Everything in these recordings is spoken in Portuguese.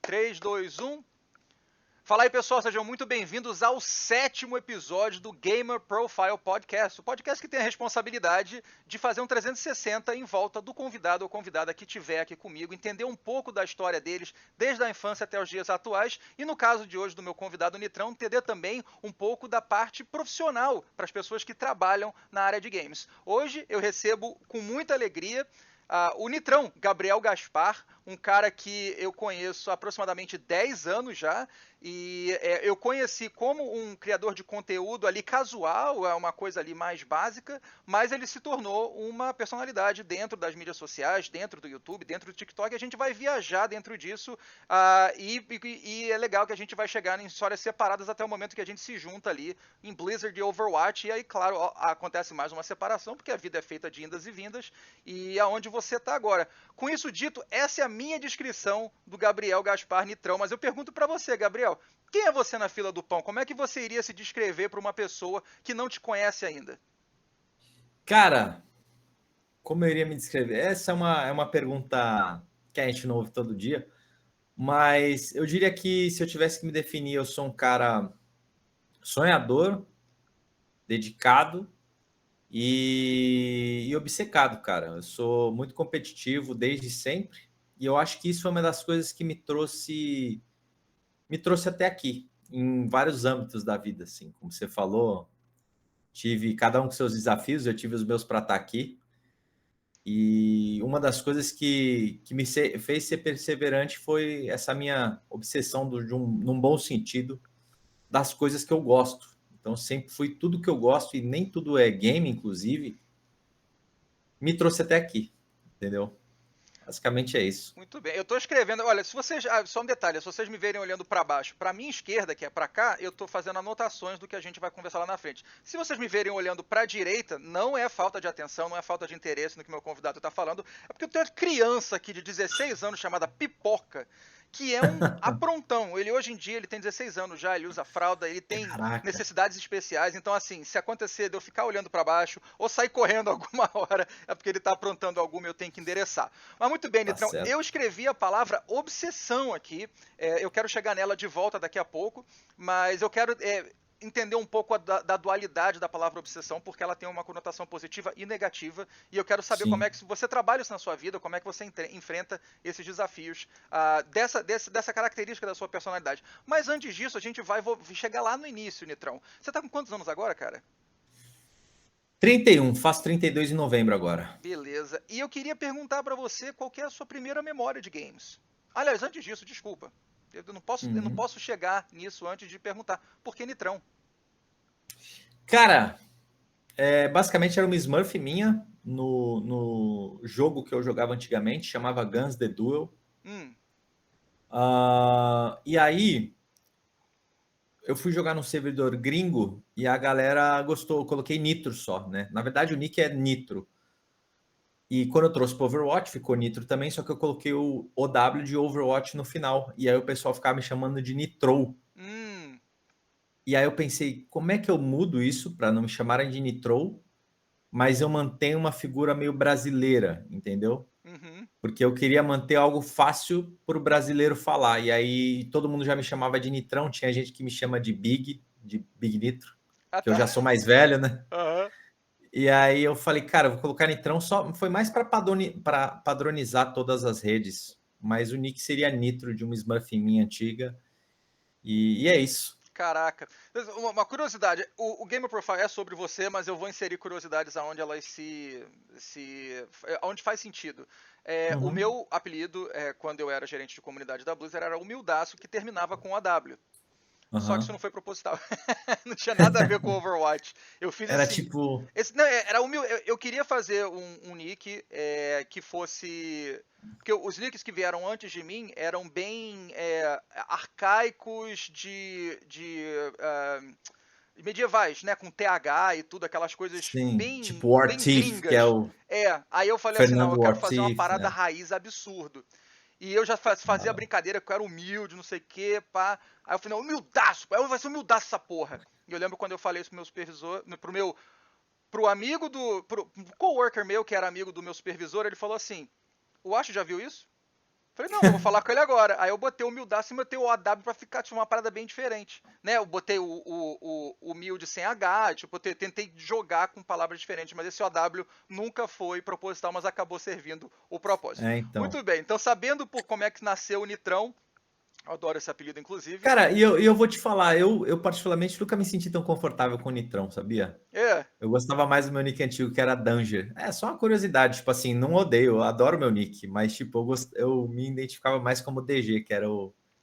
3, 2, 1. Fala aí, pessoal, sejam muito bem-vindos ao 7º episódio do Gamer Profile Podcast. O podcast que tem a responsabilidade de fazer um 360 em volta do convidado ou convidada que estiver aqui comigo, entender um pouco da história deles, desde a infância até os dias atuais, e no caso de hoje do meu convidado Nitrão, entender também um pouco da parte profissional para as pessoas que trabalham na área de games. Hoje eu recebo com muita alegria o Nitrão, Gabriel Gaspar, um cara que eu conheço há aproximadamente 10 anos já, e eu conheci como um criador de conteúdo ali casual, é uma coisa ali mais básica, mas ele se tornou uma personalidade dentro das mídias sociais, dentro do YouTube, dentro do TikTok, e a gente vai viajar dentro disso, e é legal que a gente vai chegar em histórias separadas até o momento que a gente se junta ali em Blizzard e Overwatch, e aí, claro, acontece mais uma separação, porque a vida é feita de indas e vindas, e aonde você está agora. Com isso dito, essa é a minha descrição do Gabriel Gaspar Nitrão, mas eu pergunto para você, Gabriel, quem é você na fila do pão? Como é que você iria se descrever para uma pessoa que não te conhece ainda? Cara, como eu iria me descrever? Essa é uma pergunta que a gente não ouve todo dia, mas eu diria que se eu tivesse que me definir, eu sou um cara sonhador, dedicado e obcecado, cara. Eu sou muito competitivo desde sempre e eu acho que isso foi uma das coisas que me trouxe até aqui, em vários âmbitos da vida, assim. Como você falou, tive cada um com seus desafios, eu tive os meus para estar aqui. E uma das coisas que me fez ser perseverante foi essa minha obsessão num bom sentido, das coisas que eu gosto. Então, sempre fui tudo que eu gosto, e nem tudo é game, inclusive, me trouxe até aqui, entendeu? Basicamente é isso. Muito bem. Eu estou escrevendo. Olha, se vocês. Só um detalhe: se vocês me verem olhando para baixo, para minha esquerda, que é para cá, eu estou fazendo anotações do que a gente vai conversar lá na frente. Se vocês me verem olhando para a direita, não é falta de atenção, não é falta de interesse no que meu convidado está falando, é porque eu tenho uma criança aqui de 16 anos chamada Pipoca, que é um aprontão. Ele hoje em dia ele tem 16 anos já, ele usa fralda, ele tem Caraca, necessidades especiais. Então, assim, se acontecer de eu ficar olhando para baixo ou sair correndo alguma hora, é porque ele está aprontando alguma e eu tenho que endereçar. Mas muito bem, tá Nitrão, certo. eu escrevi a palavra obsessão aqui. Eu quero chegar nela de volta daqui a pouco, mas eu quero entender um pouco da dualidade da palavra obsessão, porque ela tem uma conotação positiva e negativa, e eu quero saber como é Sim. que você trabalha isso na sua vida, como é que você enfrenta esses desafios, dessa característica da sua personalidade. Mas antes disso, a gente vai chegar lá no início, Nitrão. Você tá com quantos anos agora, cara? 31, faço 32 em novembro agora. Beleza. E eu queria perguntar pra você qual que é a sua primeira memória de games. Aliás, antes disso, desculpa. Eu não Uhum. posso chegar nisso antes de perguntar. Por que Nitrão? Cara, basicamente era uma Smurf minha no jogo que eu jogava antigamente, chamava Guns the Duel. Hum, E aí, eu fui jogar num servidor gringo e a galera gostou. Eu coloquei Nitro só, né? Na verdade, o nick é Nitro. E quando eu trouxe para Overwatch, ficou Nitro também, só que eu coloquei o OW de Overwatch no final. E aí o pessoal ficava me chamando de Nitrou. hum, E aí eu pensei, como é que eu mudo isso para não me chamarem de Nitrou, mas eu mantenho uma figura meio brasileira, entendeu? uhum. Porque eu queria manter algo fácil para o brasileiro falar. E aí todo mundo já me chamava de Nitrão, tinha gente que me chama de Big Nitro, Ah, que eu tá. já sou mais velho, né? Aham. E aí eu falei, cara, eu vou colocar Nitrão só. Foi mais para padronizar todas as redes. Mas o nick seria Nitro, de uma Smurf minha antiga. E é isso. Caraca. Uma curiosidade, o Gamer Profile é sobre você, mas eu vou inserir curiosidades aonde elas aonde faz sentido. O Uhum. meu apelido, quando eu era gerente de comunidade da Blizzard, era Humildaço, que terminava com AW. Só que isso Uhum. não foi proposital. Não tinha nada a ver com Overwatch. Eu fiz Era assim. tipo. Não, era eu queria fazer um nick que fosse. Porque os nicks que vieram antes de mim eram bem arcaicos medievais, né? Com TH e tudo, aquelas coisas Sim, tipo bem, War bem Thief, que é gringas. o Aí eu falei assim: não, eu Fernando quero War fazer uma Thief, parada né? raiz absurdo. E eu já fazia brincadeira que eu era humilde, não sei o quê, pá. Aí eu falei, não, humildaço, vai ser humildaço essa porra. E eu lembro quando eu falei isso pro meu supervisor, pro amigo pro coworker meu, que era amigo do meu supervisor, ele falou assim, o Acho já viu isso? Falei, não, eu vou falar com ele agora. Aí eu botei o Mildaço e botei o AW pra ficar, tipo, uma parada bem diferente, né? Eu botei o Mild sem H, tipo, eu tentei jogar com palavras diferentes, mas esse OW nunca foi proposital, mas acabou servindo o propósito. Então. Muito bem, então sabendo por como é que nasceu o Nitrão, eu adoro esse apelido, inclusive. Cara, e eu vou te falar, eu particularmente nunca me senti tão confortável com o Nitrão, sabia? É, Eu gostava mais do meu nick antigo, que era Danger. É só uma curiosidade, tipo assim, não odeio, eu adoro meu nick, mas tipo, eu me identificava mais como DG, que era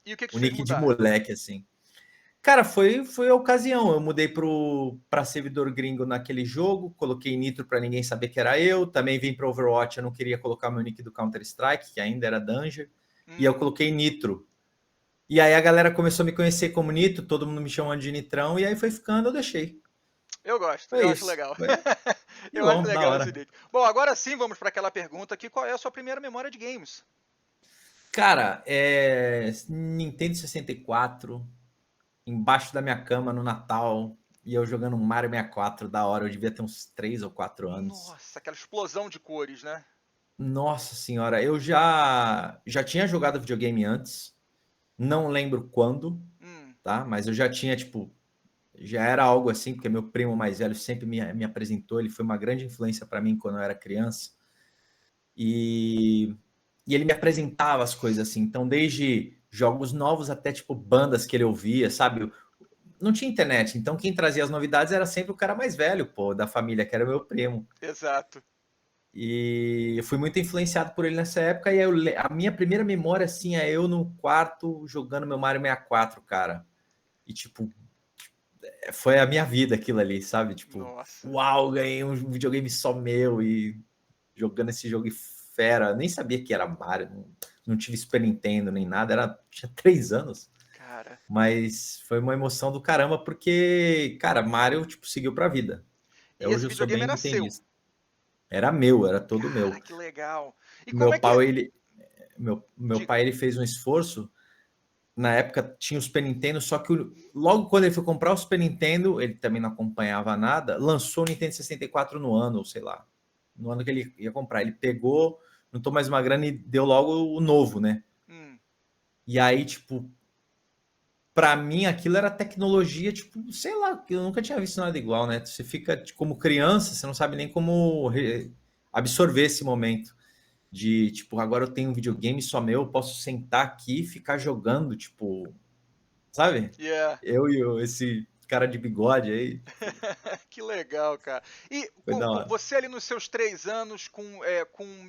e o que que o te fez nick de mudar? moleque, assim. Cara, foi a ocasião. Eu mudei para servidor gringo naquele jogo, coloquei Nitro para ninguém saber que era eu. Também vim para Overwatch, eu não queria colocar meu nick do Counter-Strike, que ainda era Danger. E eu Hum, coloquei Nitro. E aí a galera começou a me conhecer como Nitro, todo mundo me chamando de Nitrão, e aí foi ficando, eu deixei. eu gosto, Foi eu acho isso. legal. Que Eu acho bom, da legal esse hora. nick. Bom, agora sim vamos para aquela pergunta aqui, qual é a sua primeira memória de games? Cara, Nintendo 64, embaixo da minha cama no Natal, e eu jogando um Mario 64, da hora. Eu devia ter uns 3 ou 4 anos. Nossa, aquela explosão de cores, né? Nossa senhora, eu já tinha jogado videogame antes, não lembro quando, Hum, tá? Mas eu já tinha, tipo, já era algo assim, porque meu primo mais velho sempre me apresentou, ele foi uma grande influência para mim quando eu era criança. E, e ele me apresentava as coisas assim, então desde jogos novos até, tipo, bandas que ele ouvia, sabe? Não tinha internet, então quem trazia as novidades era sempre o cara mais velho, pô, da família, que era meu primo. exato. E eu fui muito influenciado por ele nessa época. E a minha primeira memória, assim, é eu no quarto jogando meu Mario 64, cara. E, tipo, foi a minha vida aquilo ali, sabe? Tipo, Nossa. uau, ganhei um videogame só meu e jogando esse jogo fera. Eu nem sabia que era Mario, não tive Super Nintendo nem nada, tinha 3 anos. Cara. Mas foi uma emoção do caramba, porque, cara, Mario, tipo, seguiu pra vida. E Hoje esse eu sou videogame bem era seu. nintendista. Era meu, era todo Cara, meu. que legal. E como é Meu que é? pai, ele, meu Diga. pai ele fez um esforço. Na época tinha o Super Nintendo, só que logo quando ele foi comprar o Super Nintendo, ele também não acompanhava nada, lançou o Nintendo 64 no ano, ou sei lá, no ano que ele ia comprar. Ele pegou, juntou mais uma grana e deu logo o novo, né? Hum, E aí, tipo, pra mim aquilo era tecnologia, tipo, sei lá, que eu nunca tinha visto nada igual, né? Você fica como criança, você não sabe nem como absorver esse momento de tipo, agora eu tenho um videogame só meu, eu posso sentar aqui e ficar jogando, tipo, sabe? yeah. Esse cara de bigode aí, tipo, Que legal, cara. E foi da hora. você ali nos seus 3 anos com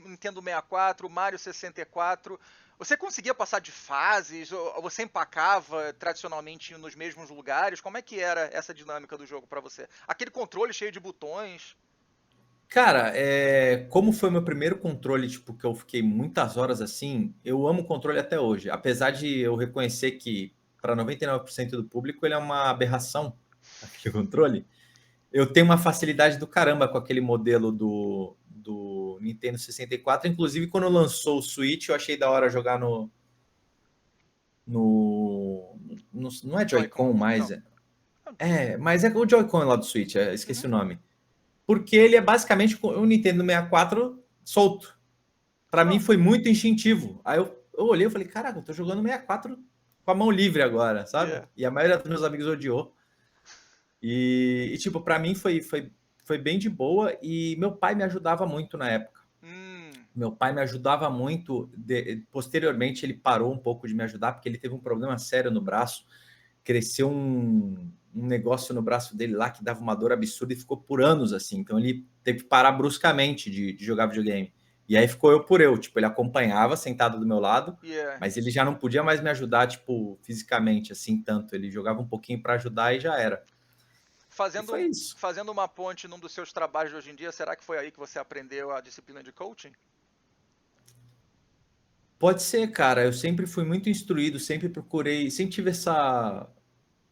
Nintendo 64, Mario 64, você conseguia passar de fases? Ou você empacava tradicionalmente nos mesmos lugares? Como é que era essa dinâmica do jogo pra você? Aquele controle cheio de botões? Cara, como foi meu primeiro controle, tipo, que eu fiquei muitas horas assim, eu amo o controle até hoje. Apesar de eu reconhecer que para 99% do público ele é uma aberração, aquele controle. Eu tenho uma facilidade do caramba com aquele modelo do Nintendo 64. Inclusive, quando lançou o Switch, eu achei da hora jogar não é Joy-Con Joy-Cons? mais. Não. Mas é o Joy-Con lá do Switch, esqueci Uhum. o nome. Porque ele é basicamente o Nintendo 64 solto. Para mim Não. foi muito instintivo. Aí eu olhei e falei, caraca, eu tô jogando 64 com a mão livre agora, sabe? Yeah. E a maioria dos meus amigos odiou. Tipo, para mim foi bem de boa e meu pai me ajudava muito na época. Hum. Meu pai me ajudava muito. Posteriormente, ele parou um pouco de me ajudar porque ele teve um problema sério no braço. Cresceu um negócio no braço dele lá que dava uma dor absurda e ficou por anos assim. Então, ele teve que parar bruscamente de jogar videogame. E aí ficou eu por eu. Tipo, ele acompanhava sentado do meu lado, Yeah. mas ele já não podia mais me ajudar, tipo, fisicamente, assim, tanto. Ele jogava um pouquinho para ajudar e já era. E foi isso. Fazendo uma ponte num dos seus trabalhos de hoje em dia, será que foi aí que você aprendeu a disciplina de coaching? Pode ser, cara. Eu sempre fui muito instruído, sempre procurei, sempre tive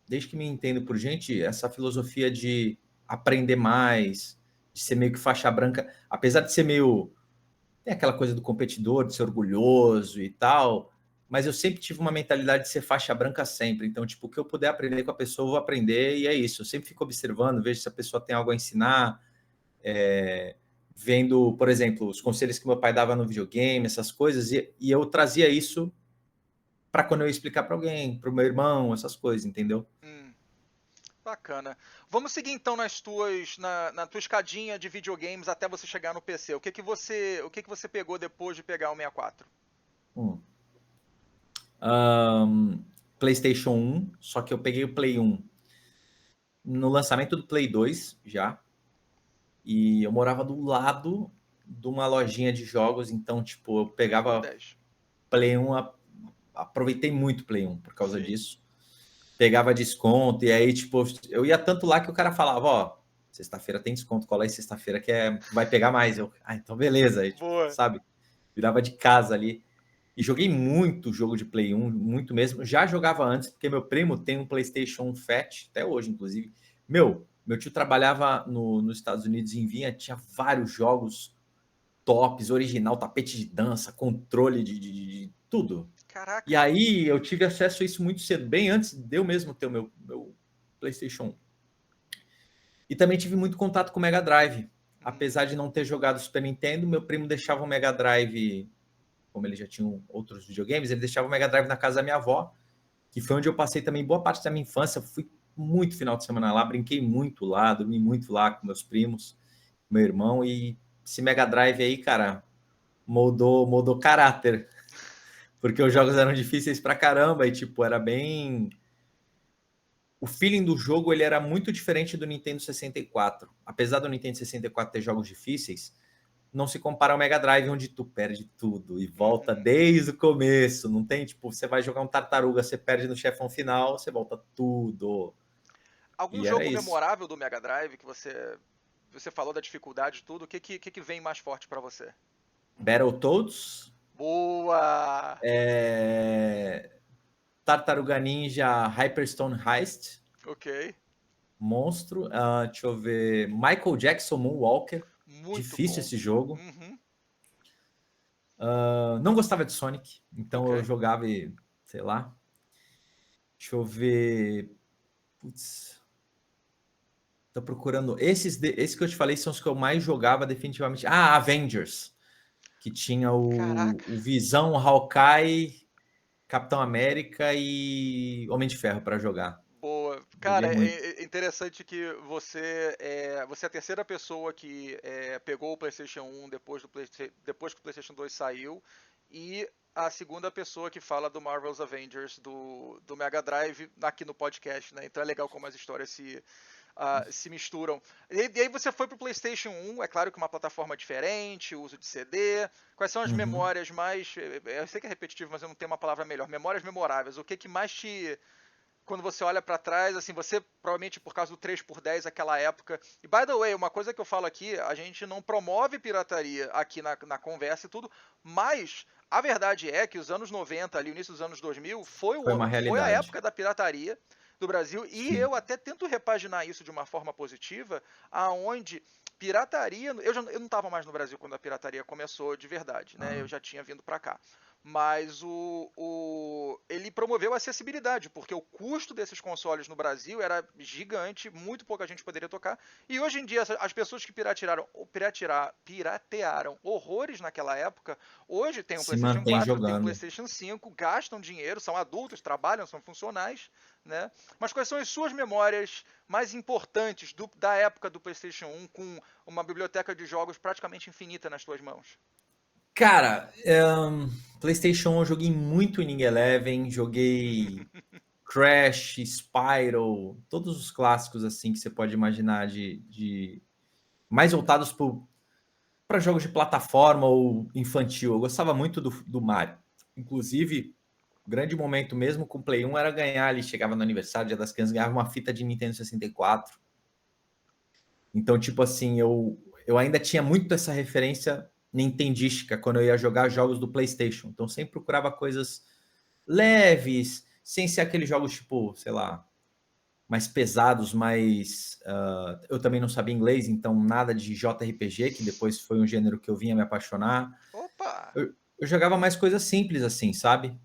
desde que me entendo por gente, essa filosofia de aprender mais, de ser meio que faixa branca, apesar de ser meio, tem aquela coisa do competidor, de ser orgulhoso e tal, mas eu sempre tive uma mentalidade de ser faixa branca sempre. Então, tipo, o que eu puder aprender com a pessoa, eu vou aprender e é isso. Eu sempre fico observando, vejo se a pessoa tem algo a ensinar, é, vendo, por exemplo, os conselhos que meu pai dava no videogame, essas coisas, e eu trazia isso para quando eu ia explicar para alguém, para o meu irmão, essas coisas, entendeu? Bacana. Vamos seguir então na tua escadinha de videogames até você chegar no PC. O que que você pegou depois de pegar o 64? Hum. Ahn, PlayStation 1, só que eu peguei o Play 1 no lançamento do Play 2 já, e eu morava do lado de uma lojinha de jogos, então, tipo, eu Pô, pegava 10. Play 1, aproveitei muito Play 1 por causa Sim. disso. Pegava desconto, e aí, tipo, eu ia tanto lá que o cara falava, ó, sexta-feira tem desconto, cola aí sexta-feira que vai pegar mais. Eu, então beleza, aí, tipo, Boa. sabe? Virava de casa ali. E joguei muito jogo de Play 1, muito mesmo. Já jogava antes, porque meu primo tem um PlayStation Fat, até hoje, inclusive. Meu tio trabalhava nos Estados Unidos em Vinha, tinha vários jogos tops, original, tapete de dança, controle de tudo. E Caraca. aí eu tive acesso a isso muito cedo, bem antes de eu mesmo ter o meu PlayStation 1. E também tive muito contato com o Mega Drive. Uhum. Apesar de não ter jogado Super Nintendo, meu primo deixava o Mega Drive, como ele já tinha outros videogames, ele deixava o Mega Drive na casa da minha avó, que foi onde eu passei também boa parte da minha infância. Fui muito final de semana lá, brinquei muito lá, dormi muito lá com meus primos, meu irmão, e esse Mega Drive aí, cara, moldou caráter, porque os jogos eram difíceis pra caramba e, tipo, era bem... O feeling do jogo ele era muito diferente do Nintendo 64. Apesar do Nintendo 64 ter jogos difíceis, não se compara ao Mega Drive, onde tu perde tudo e volta Uhum. desde o começo. Não tem, tipo, você vai jogar um tartaruga, você perde no chefão final, você volta tudo. Algum E era jogo isso. memorável do Mega Drive que você falou da dificuldade e tudo? O que que vem mais forte pra você? Battletoads, Boa! Tartaruga Ninja Hyperstone Heist, Ok. monstro. Deixa eu ver. Michael Jackson Moonwalker. Muito Difícil bom. esse jogo. Uhum. Não gostava de Sonic, então eu Ok. jogava e, sei lá. Deixa eu ver. Putz, tô procurando. Esses que eu te falei são os que eu mais jogava definitivamente. Avengers, que tinha Caraca. o Visão, o Hawkeye, Capitão América e Homem de Ferro para jogar. Boa. Joguei Cara, muito. é interessante que você é a terceira pessoa que pegou o PlayStation 1 depois que o PlayStation 2 saiu e a segunda pessoa que fala do Marvel's Avengers do Mega Drive aqui no podcast, né? Então é legal como as histórias se misturam. E aí você foi pro PlayStation 1, é claro que uma plataforma diferente, uso de CD. Quais são as Uhum. memórias mais. Eu sei que é repetitivo, mas eu não tenho uma palavra melhor. Memórias memoráveis. O que que mais te quando você olha pra trás, assim, você provavelmente por causa do 3x10 aquela época. E by the way, uma coisa que eu falo aqui, a gente não promove pirataria aqui na conversa e tudo, mas a verdade é que os anos 90, ali, o início dos anos 2000, Foi uma foi a realidade. época da pirataria do Brasil e Sim. eu até tento repaginar isso de uma forma positiva, aonde pirataria, eu não estava mais no Brasil quando a pirataria começou de verdade, né? Ah, Eu já tinha vindo para cá. Mas ele promoveu a acessibilidade, porque o custo desses consoles no Brasil era gigante, muito pouca gente poderia tocar. E hoje em dia, as pessoas que piratearam horrores naquela época, hoje tem um se PlayStation mantém 4, tem um jogando. PlayStation 5, gastam dinheiro, são adultos, trabalham, são funcionais, né? Mas quais são as suas memórias mais importantes da época do PlayStation 1 com uma biblioteca de jogos praticamente infinita nas suas mãos? Cara, PlayStation 1 eu joguei muito Winning Eleven, joguei Crash, Spyro, todos os clássicos assim que você pode imaginar de mais voltados para jogos de plataforma ou infantil. Eu gostava muito do Mario. Inclusive, o grande momento mesmo com o Play 1 era ganhar ali, chegava no aniversário, Dia das Crianças, ganhava uma fita de Nintendo 64. Então, tipo assim, eu ainda tinha muito essa referência nintendística quando eu ia jogar jogos do PlayStation. Então, sempre procurava coisas leves, sem ser aqueles jogos tipo, sei lá, mais pesados, mais. Eu também não sabia inglês, então nada de JRPG, que depois foi um gênero que eu vinha me apaixonar. Opa! Eu jogava mais coisas simples, assim, sabe?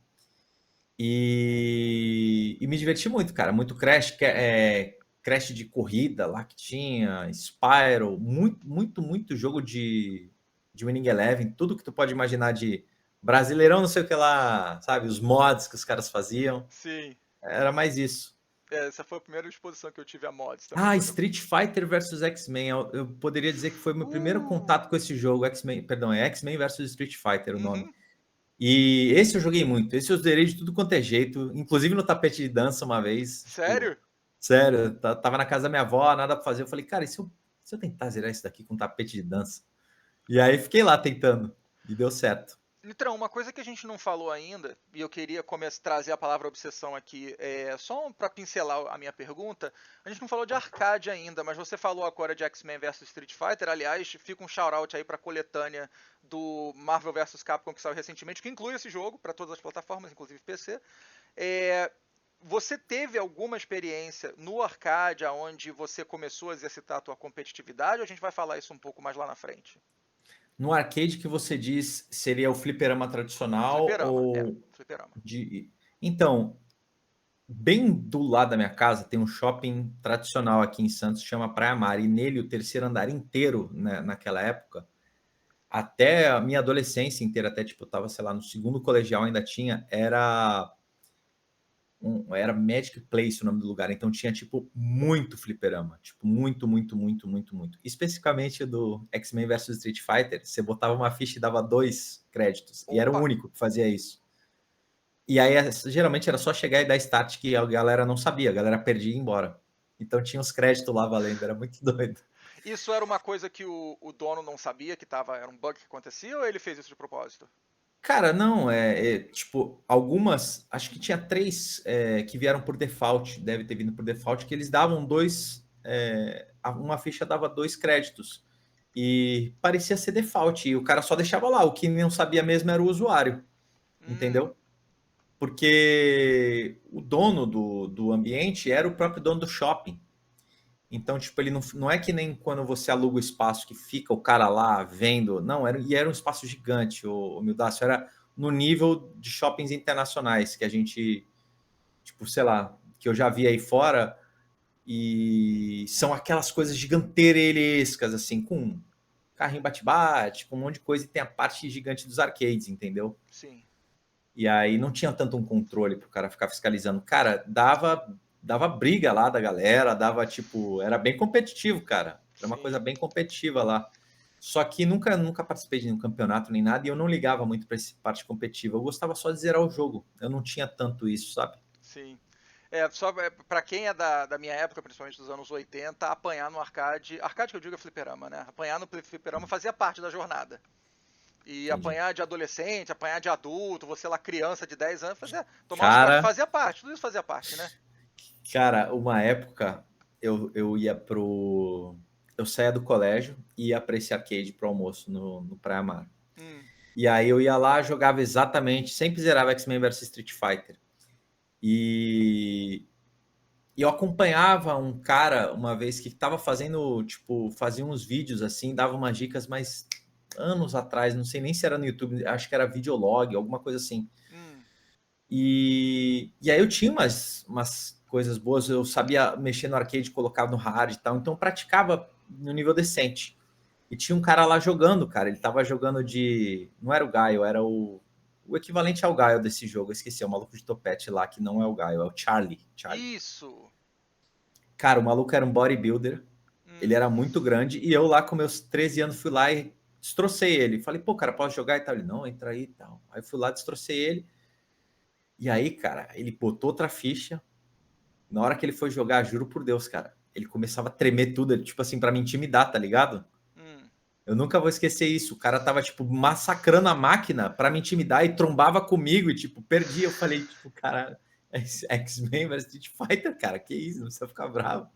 E me diverti muito, cara. Muito Crash, Crash de corrida lá que tinha, Spyro, muito jogo de Winning Eleven, tudo que tu pode imaginar de Brasileirão, não sei o que lá, sabe? Os mods que os caras faziam. Sim. Era mais isso. Essa foi a primeira exposição que eu tive a mods também. Ah, Street Fighter versus X-Men. Eu poderia dizer que foi meu primeiro contato com esse jogo. X-Men, perdão, é X-Men versus Street Fighter o nome. Uhum. E esse eu joguei muito. Esse eu zerei de tudo quanto é jeito. Inclusive no tapete de dança uma vez. Tipo, Sério? sério, tava na casa da minha avó, nada pra fazer. Eu falei, cara, e se eu tentar zerar isso daqui com tapete de dança? E aí fiquei lá tentando. E deu certo. Litrão, uma coisa que a gente não falou ainda, e eu queria trazer a palavra obsessão aqui, só para pincelar a minha pergunta, a gente não falou de arcade ainda, mas você falou agora de X-Men vs Street Fighter, aliás, fica um shout-out aí para a coletânea do Marvel vs Capcom que saiu recentemente, que inclui esse jogo para todas as plataformas, inclusive PC. Você teve alguma experiência no arcade onde você começou a exercitar a tua competitividade, ou a gente vai falar isso um pouco mais lá na frente? No arcade que você diz seria o fliperama tradicional Fliperama, ou fliperama. de. Então, bem do lado da minha casa tem um shopping tradicional aqui em Santos, chama Praia Mar, e nele o terceiro andar inteiro, né, naquela época, até a minha adolescência inteira, até tipo, eu tava, sei lá, no segundo colegial ainda tinha, era Magic Place o nome do lugar, então tinha tipo muito fliperama, tipo muito. Especificamente do X-Men vs Street Fighter, você botava uma ficha e dava 2 créditos, e era o Opa! único que fazia isso. E aí, geralmente era só chegar e dar start que a galera não sabia, a galera perdia e ia embora. Então tinha os créditos lá valendo, era muito doido. Isso era uma coisa que o dono não sabia que era um bug que acontecia ou ele fez isso de propósito? Cara, não, tipo, algumas, acho que tinha 3 que vieram por default, deve ter vindo por default, que eles davam 2, uma ficha dava 2 créditos. E parecia ser default, e o cara só deixava lá, o que não sabia mesmo era o usuário, Hum, entendeu? Porque o dono do ambiente era o próprio dono do shopping. Então, tipo, ele não é que nem quando você aluga o espaço que fica o cara lá vendo. Não, era um espaço gigante, o Mildácio. Era no nível de shoppings internacionais que a gente, tipo, sei lá, que eu já vi aí fora. E são aquelas coisas gigantescas, assim, com carrinho bate-bate, com um monte de coisa. E tem a parte gigante dos arcades, entendeu? sim, E aí não tinha tanto um controle para o cara ficar fiscalizando. Cara, dava briga lá da galera, dava tipo, era bem competitivo, cara. Era uma coisa sim, bem competitiva lá. Só que nunca participei de um campeonato nem nada e eu não ligava muito para essa parte competitiva. Eu gostava só de zerar o jogo. Eu não tinha tanto isso, sabe? sim. Só pra quem é da minha época, principalmente dos anos 80, apanhar no arcade, arcade que eu digo é fliperama, né? Apanhar no fliperama fazia parte da jornada. E Entendi. apanhar de adolescente, apanhar de adulto, você lá criança de 10 anos, tomar uns Cara, fazia parte, tudo isso fazia parte, né? uma época eu ia pro. Eu saía do colégio e ia para esse arcade pro almoço no Praia Mar. Hum, E aí eu ia lá, jogava exatamente, sempre zerava X-Men vs Street Fighter. E eu acompanhava um cara uma vez que estava fazendo, tipo, fazia uns vídeos assim, dava umas dicas, mas anos atrás, não sei nem se era no YouTube, acho que era videolog, alguma coisa assim. hum, E aí eu tinha umas coisas boas, eu sabia mexer no arcade, colocar no hard e tal, então eu praticava no nível decente. E tinha um cara lá jogando, cara. Ele tava jogando de. Não era o Gaio, era o equivalente ao Gaio desse jogo. Eu esqueci, é o maluco de topete lá, que não é o Gaio, é o Charlie. Charlie. isso. Cara, o maluco era um bodybuilder. Ele Hum, era muito grande. E eu lá, com meus 13 anos, fui lá e destrocei ele. Falei, pô, cara, posso jogar e tal? Ele, não, entra aí e tal. Aí fui lá, destrocei ele. E aí, cara, ele botou outra ficha. Na hora que ele foi jogar, juro por Deus, cara, ele começava a tremer tudo, tipo assim, pra me intimidar, tá ligado? hum. Eu nunca vou esquecer isso. O cara tava, tipo, massacrando a máquina pra me intimidar e trombava comigo e, tipo, perdia. Eu falei, tipo, cara, X-Men vs Street Fighter, cara, que isso, não precisa ficar bravo.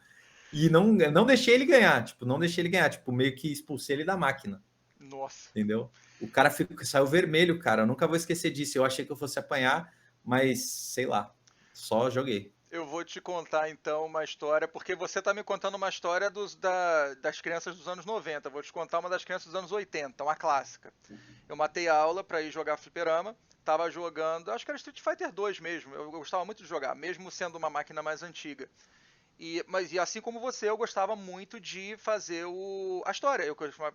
E não deixei ele ganhar, tipo, não deixei ele ganhar, tipo, meio que expulsei ele da máquina, Nossa. entendeu? O cara saiu vermelho, cara, eu nunca vou esquecer disso. Eu achei que eu fosse apanhar, mas, sei lá, só joguei. Eu vou te contar então uma história, porque você está me contando uma história das crianças dos anos 90. Eu vou te contar uma das crianças dos anos 80, uma clássica. Eu matei a aula para ir jogar fliperama, tava jogando, acho que era Street Fighter 2 mesmo. Eu gostava muito de jogar, mesmo sendo uma máquina mais antiga. Mas assim como você, eu gostava muito de fazer a história. Eu costumava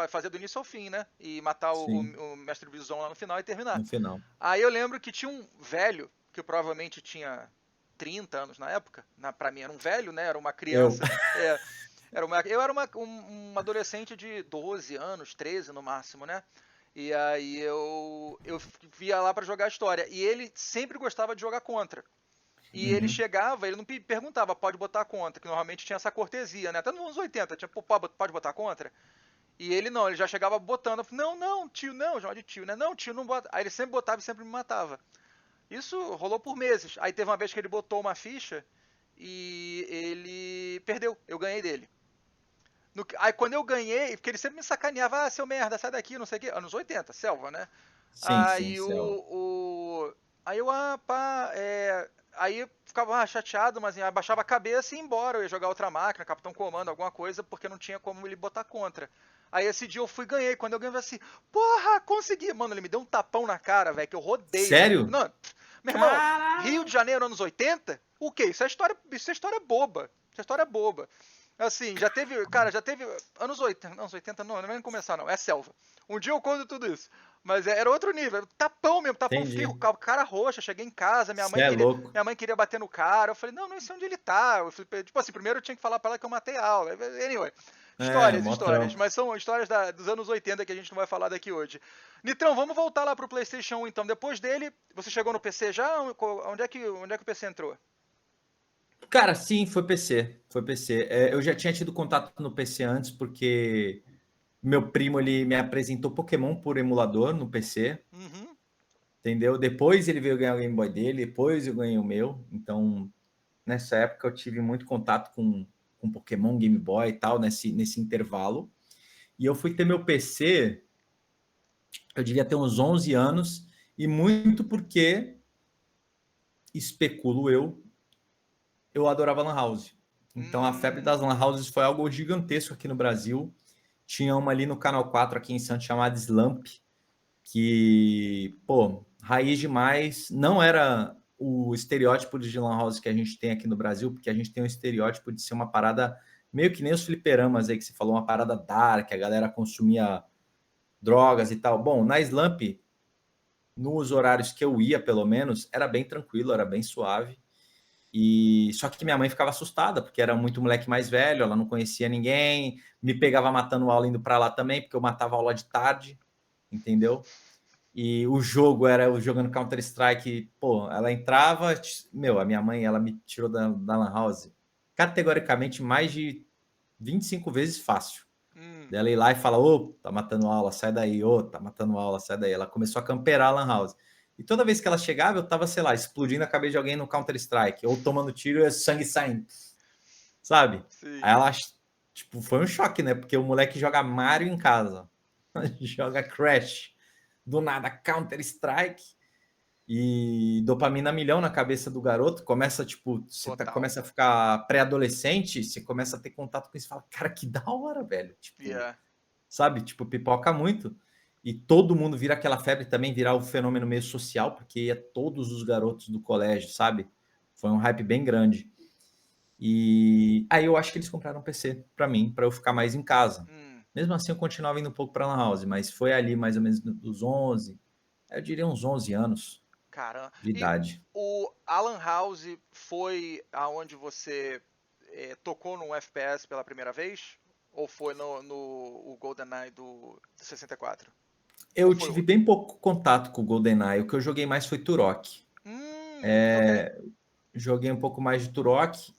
fazer do início ao fim, né? E matar Sim, o Mestre Bison lá no final e terminar. no final. Aí eu lembro que tinha um velho, que provavelmente tinha 30 anos na época. Pra mim era um velho, né? Era uma Eu. criança. Eu era um adolescente de 12 anos, 13 no máximo, né? E aí eu via lá pra jogar a história. E ele sempre gostava de jogar contra. E ele Uhum. chegava, ele não perguntava, pode botar contra, que normalmente tinha essa cortesia, né? Até nos anos 80, tinha, pode botar contra? E ele não, ele já chegava botando, não, não, tio, não, João de tio, né? Não, tio, não bota. Aí ele sempre botava e sempre me matava. Isso rolou por meses. Aí teve uma vez que ele botou uma ficha e ele perdeu, eu ganhei dele. Aí quando eu ganhei, porque ele sempre me sacaneava, ah, seu merda, sai daqui, não sei o quê. Anos 80, selva, né? Sim, sim, Aí céu. Aí eu, pá, aí eu ficava chateado, mas abaixava a cabeça e ia embora. Eu ia jogar outra máquina, Capitão Comando, alguma coisa, porque não tinha como ele botar contra. Aí esse dia eu fui e ganhei. Quando eu ganhei, eu falei assim, porra, consegui. Mano, ele me deu um tapão na cara, velho, que eu rodei o jogo. Sério? Não, meu irmão, Rio Cara! de Janeiro, anos 80? O quê? Isso é história boba. Isso é história boba. Assim, já teve anos 80 não vai nem começar não, é selva. Um dia eu conto tudo isso. Mas era outro nível, tapão mesmo, tapão, fiquei Entendi. com a cara roxa, cheguei em casa, Você é louco. minha mãe queria bater no cara, eu falei, não, não sei onde ele tá. Eu falei, tipo assim, primeiro eu tinha que falar pra ela que eu matei a aula. Anyway, É, histórias, mó histórias, trampo. mas são histórias dos anos 80 que a gente não vai falar daqui hoje. Nitrão, vamos voltar lá pro PlayStation 1 então. Depois dele, você chegou no PC já? Onde é que o PC entrou? Cara, sim, foi PC. Foi PC. É, eu já tinha tido contato no PC antes, porque meu primo ele me apresentou Pokémon por emulador no PC, Uhum. entendeu? Depois ele veio ganhar o Game Boy dele, depois eu ganhei o meu. Então, nessa época eu tive muito contato com Pokémon, Game Boy e tal, nesse intervalo. E eu fui ter meu PC, eu devia ter uns 11 anos, e muito porque, especulo eu adorava Lan House. Então a febre das Lan Hum. Houses foi algo gigantesco aqui no Brasil. Tinha uma ali no Canal 4 aqui em Santos chamada Slump, que, pô, raiz demais. Não era o estereótipo de Lan House que a gente tem aqui no Brasil, porque a gente tem um estereótipo de ser uma parada meio que nem os fliperamas aí que você falou, uma parada dark, a galera consumia drogas e tal. Bom, na Slump, nos horários que eu ia, pelo menos, era bem tranquilo, era bem suave. E só que minha mãe ficava assustada, porque era muito moleque mais velho, ela não conhecia ninguém, me pegava matando aula indo para lá também, porque eu matava aula de tarde, entendeu? E o jogo era eu jogando Counter-Strike, pô, ela entrava, meu, a minha mãe, ela me tirou da Lan House categoricamente mais de 25 vezes fácil. Hum. Dela ir lá e falar, ô, tá matando aula, sai daí, ô, tá matando aula, sai daí. Ela começou a camperar a Lan House. E toda vez que ela chegava, eu tava, sei lá, explodindo a cabeça de alguém no Counter-Strike, ou tomando tiro e sangue saindo, sabe? Sim. Aí ela, tipo, foi um choque, né? Porque o moleque joga Mario em casa, joga Crash, do nada Counter-Strike, e dopamina milhão na cabeça do garoto, começa, tipo, Total. começa a ficar pré-adolescente, você começa a ter contato com isso e fala, cara, que da hora, velho. Tipo, Yeah. sabe? Tipo, pipoca muito. E todo mundo vira aquela febre também, virar um fenômeno meio social, porque ia todos os garotos do colégio, sabe? Foi um hype bem grande. E aí eu acho que eles compraram um PC para mim, para eu ficar mais em casa. Hum. Mesmo assim, eu continuava indo um pouco para Lan House, mas foi ali mais ou menos dos 11, eu diria uns 11 anos Caramba. de E idade. o Alan House foi aonde você tocou num FPS pela primeira vez? Ou foi no o GoldenEye do 64? Ou Eu foi tive outro? bem pouco contato com o GoldenEye, o que eu joguei mais foi Turok. Ok. Joguei um pouco mais de Turok.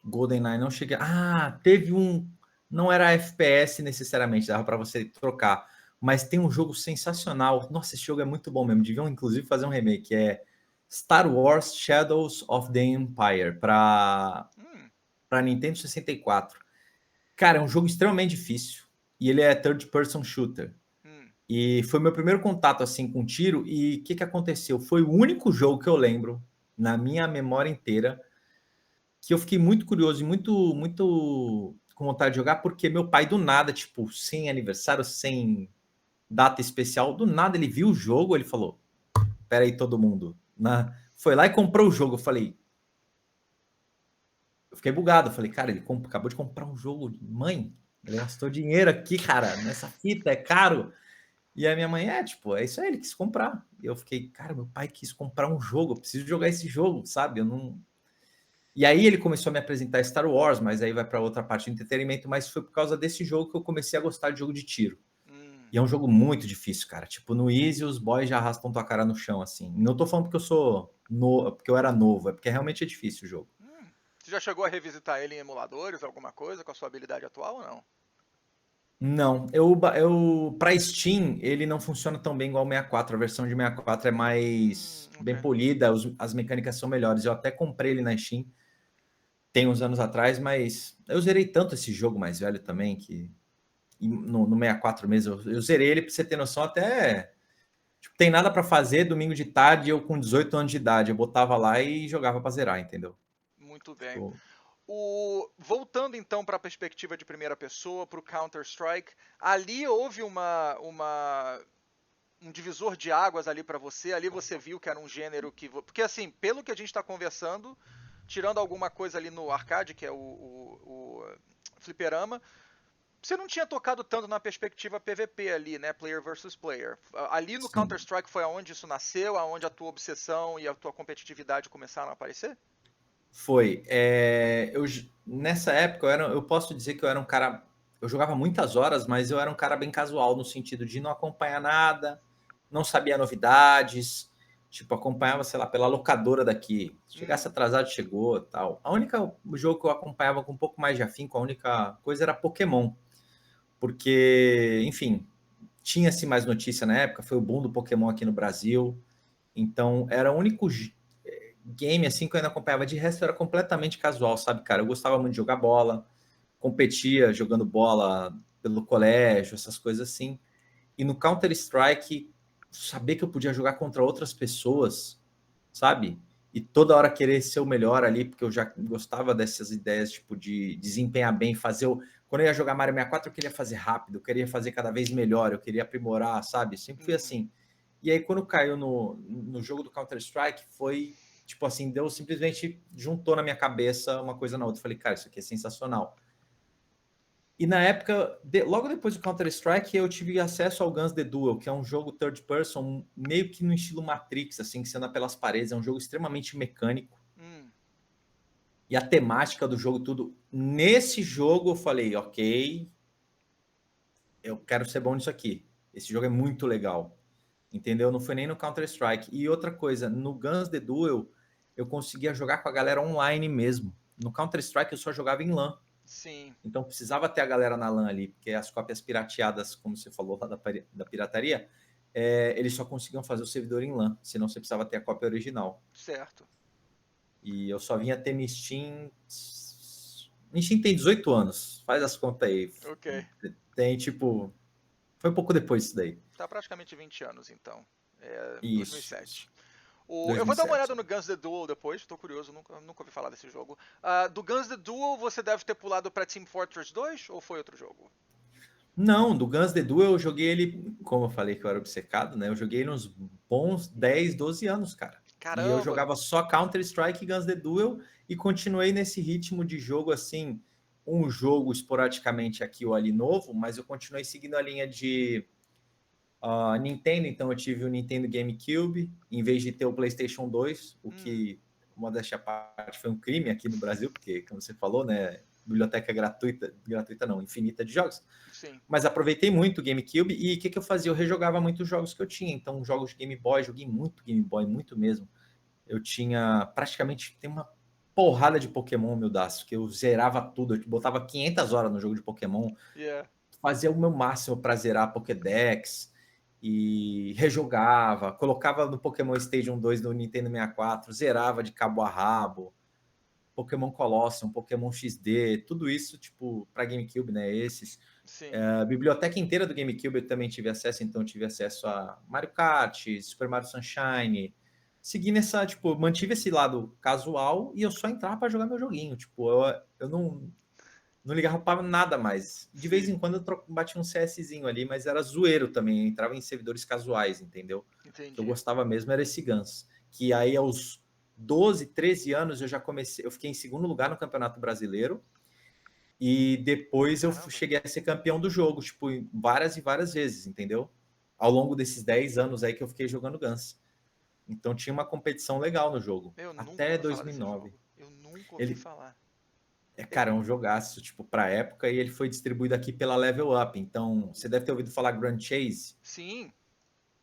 GoldenEye não cheguei. Ah, teve um. Não era FPS necessariamente, dava para você trocar. Mas tem um jogo sensacional. Nossa, esse jogo é muito bom mesmo. Deviam, inclusive, fazer um remake. É Star Wars Shadows of the Empire Hum, para Nintendo 64. Cara, é um jogo extremamente difícil. E ele é third person shooter. hum. E foi meu primeiro contato assim com tiro. E o que aconteceu? Foi o único jogo que eu lembro na minha memória inteira que eu fiquei muito curioso e muito com vontade de jogar, porque meu pai do nada, tipo, sem aniversário, sem data especial, do nada ele viu o jogo, ele falou: "Pera aí todo mundo", foi lá e comprou o jogo. Eu falei: eu fiquei bugado. Eu falei, cara, ele acabou de comprar um jogo. Mãe, ele gastou dinheiro aqui, cara, nessa fita, é caro. E a minha mãe, tipo, é isso aí, ele quis comprar. E eu fiquei, cara, meu pai quis comprar um jogo, eu preciso jogar esse jogo, sabe? Eu não. E aí ele começou a me apresentar Star Wars, mas aí vai para outra parte do entretenimento, mas foi por causa desse jogo que eu comecei a gostar de jogo de tiro. E é um jogo muito difícil, cara. Tipo, no Easy, os boys já arrastam tua cara no chão, assim. Não tô falando porque eu sou porque eu era novo, é porque realmente é difícil o jogo. Você já chegou a revisitar ele em emuladores, alguma coisa, com a sua habilidade atual ou não? Não, para Steam, ele não funciona tão bem igual o 64. A versão de 64 é mais bem Ok. polida, as mecânicas são melhores. Eu até comprei ele na Steam tem uns anos atrás, mas eu zerei tanto esse jogo mais velho também, que no 64 mesmo, eu zerei ele, pra você ter noção, até tipo, tem nada para fazer, domingo de tarde, eu com 18 anos de idade, eu botava lá e jogava para zerar, entendeu? Muito bem. Tipo, Voltando então para a perspectiva de primeira pessoa, para o Counter-Strike, ali houve um divisor de águas ali para você, ali você viu que era um gênero que... Porque assim, pelo que a gente está conversando, tirando alguma coisa ali no arcade, que é o fliperama, você não tinha tocado tanto na perspectiva PVP ali, né? Player versus player. Ali no sim. Counter-Strike foi aonde isso nasceu, aonde a tua obsessão e a tua competitividade começaram a aparecer? Foi. Nessa época, eu posso dizer que eu era um cara. Eu jogava muitas horas, mas eu era um cara bem casual, no sentido de não acompanhar nada, não sabia novidades, tipo, acompanhava, sei lá, pela locadora daqui. Se chegasse atrasado, chegou tal. O jogo que eu acompanhava com um pouco mais de afinco, a única coisa era Pokémon. Porque, enfim, tinha-se mais notícia na época, foi o boom do Pokémon aqui no Brasil. Então, era o único game assim que eu ainda acompanhava. De resto, era completamente casual, sabe, cara? Eu gostava muito de jogar bola, competia jogando bola pelo colégio, essas coisas assim. E no Counter-Strike, saber que eu podia jogar contra outras pessoas, sabe? E toda hora querer ser o melhor ali, porque eu já gostava dessas ideias, tipo, de desempenhar bem, fazer o. Quando eu ia jogar Mario 64, eu queria fazer rápido, eu queria fazer cada vez melhor, eu queria aprimorar, sabe? Sempre fui assim. E aí, quando caiu no jogo do Counter-Strike, foi tipo assim, deu simplesmente juntou na minha cabeça uma coisa na outra. Falei, cara, isso aqui é sensacional. E na época, logo depois do Counter-Strike, eu tive acesso ao Guns The Duel, que é um jogo third person, meio que no estilo Matrix, assim, que você anda pelas paredes. É um jogo extremamente mecânico. E a temática do jogo, tudo. Nesse jogo, eu falei, ok, eu quero ser bom nisso aqui. Esse jogo é muito legal. Entendeu? Não foi nem no Counter-Strike. E outra coisa, no Guns The Duel, eu conseguia jogar com a galera online mesmo. No Counter-Strike, eu só jogava em LAN. Sim. Então precisava ter a galera na LAN ali, porque as cópias pirateadas, como você falou lá da pirataria, eles só conseguiam fazer o servidor em LAN, senão você precisava ter a cópia original. Certo. E eu só vinha ter no Steam. No Steam tem 18 anos, faz as contas aí. Ok. Tem tipo. Foi um pouco depois disso daí. Tá praticamente 20 anos, então. Isso, 2007. isso. Eu vou dar uma 2007. olhada no Guns The Duel depois, tô curioso, nunca ouvi falar desse jogo. Do Guns The Duel, você deve ter pulado pra Team Fortress 2 ou foi outro jogo? Não, do Guns The Duel eu joguei ele, como eu falei que eu era obcecado, né? Eu joguei ele uns bons 10, 12 anos, cara. E eu Caramba! jogava só Counter-Strike e Guns The Duel e continuei nesse ritmo de jogo assim, um jogo esporadicamente aqui ou ali novo, mas eu continuei seguindo a linha de Nintendo, então eu tive o Nintendo GameCube, em vez de ter o PlayStation 2, o que, modéstia à parte, foi um crime aqui no Brasil, porque, como você falou, né? Biblioteca gratuita não, infinita de jogos. Sim. Mas aproveitei muito o GameCube e o que eu fazia? Eu rejogava muitos jogos que eu tinha. Então, jogos de Game Boy, joguei muito Game Boy, muito mesmo. Eu tinha praticamente tem uma porrada de Pokémon, meu daço, que eu zerava tudo. Eu botava 500 horas no jogo de Pokémon, Yeah. fazia o meu máximo para zerar Pokédex e rejogava, colocava no Pokémon Stadium 2 do Nintendo 64, zerava de cabo a rabo. Pokémon Colosseum, Pokémon XD, tudo isso, tipo, para GameCube, né? Esses. Sim. A biblioteca inteira do GameCube eu também tive acesso, então eu tive acesso a Mario Kart, Super Mario Sunshine. Seguindo essa, tipo, mantive esse lado casual e eu só entrava para jogar meu joguinho. Tipo, eu não ligava para nada mais. De vez Sim. em quando eu batia um CSzinho ali, mas era zoeiro também. Eu entrava em servidores casuais, entendeu? O que eu Entendi. gostava mesmo era esse Guns. Que aí, aos 12, 13 anos eu já comecei, eu fiquei em segundo lugar no Campeonato Brasileiro e depois eu Caramba. cheguei a ser campeão do jogo, tipo, várias e várias vezes, entendeu? Ao longo desses 10 anos aí que eu fiquei jogando Guns. Então tinha uma competição legal no jogo, Eu nunca até ouvi falar desse 2009. jogo. Eu nunca ouvi Ele falar. cara, é um jogaço, tipo, pra época, e ele foi distribuído aqui pela Level Up. Então, você deve ter ouvido falar Grand Chase. Sim.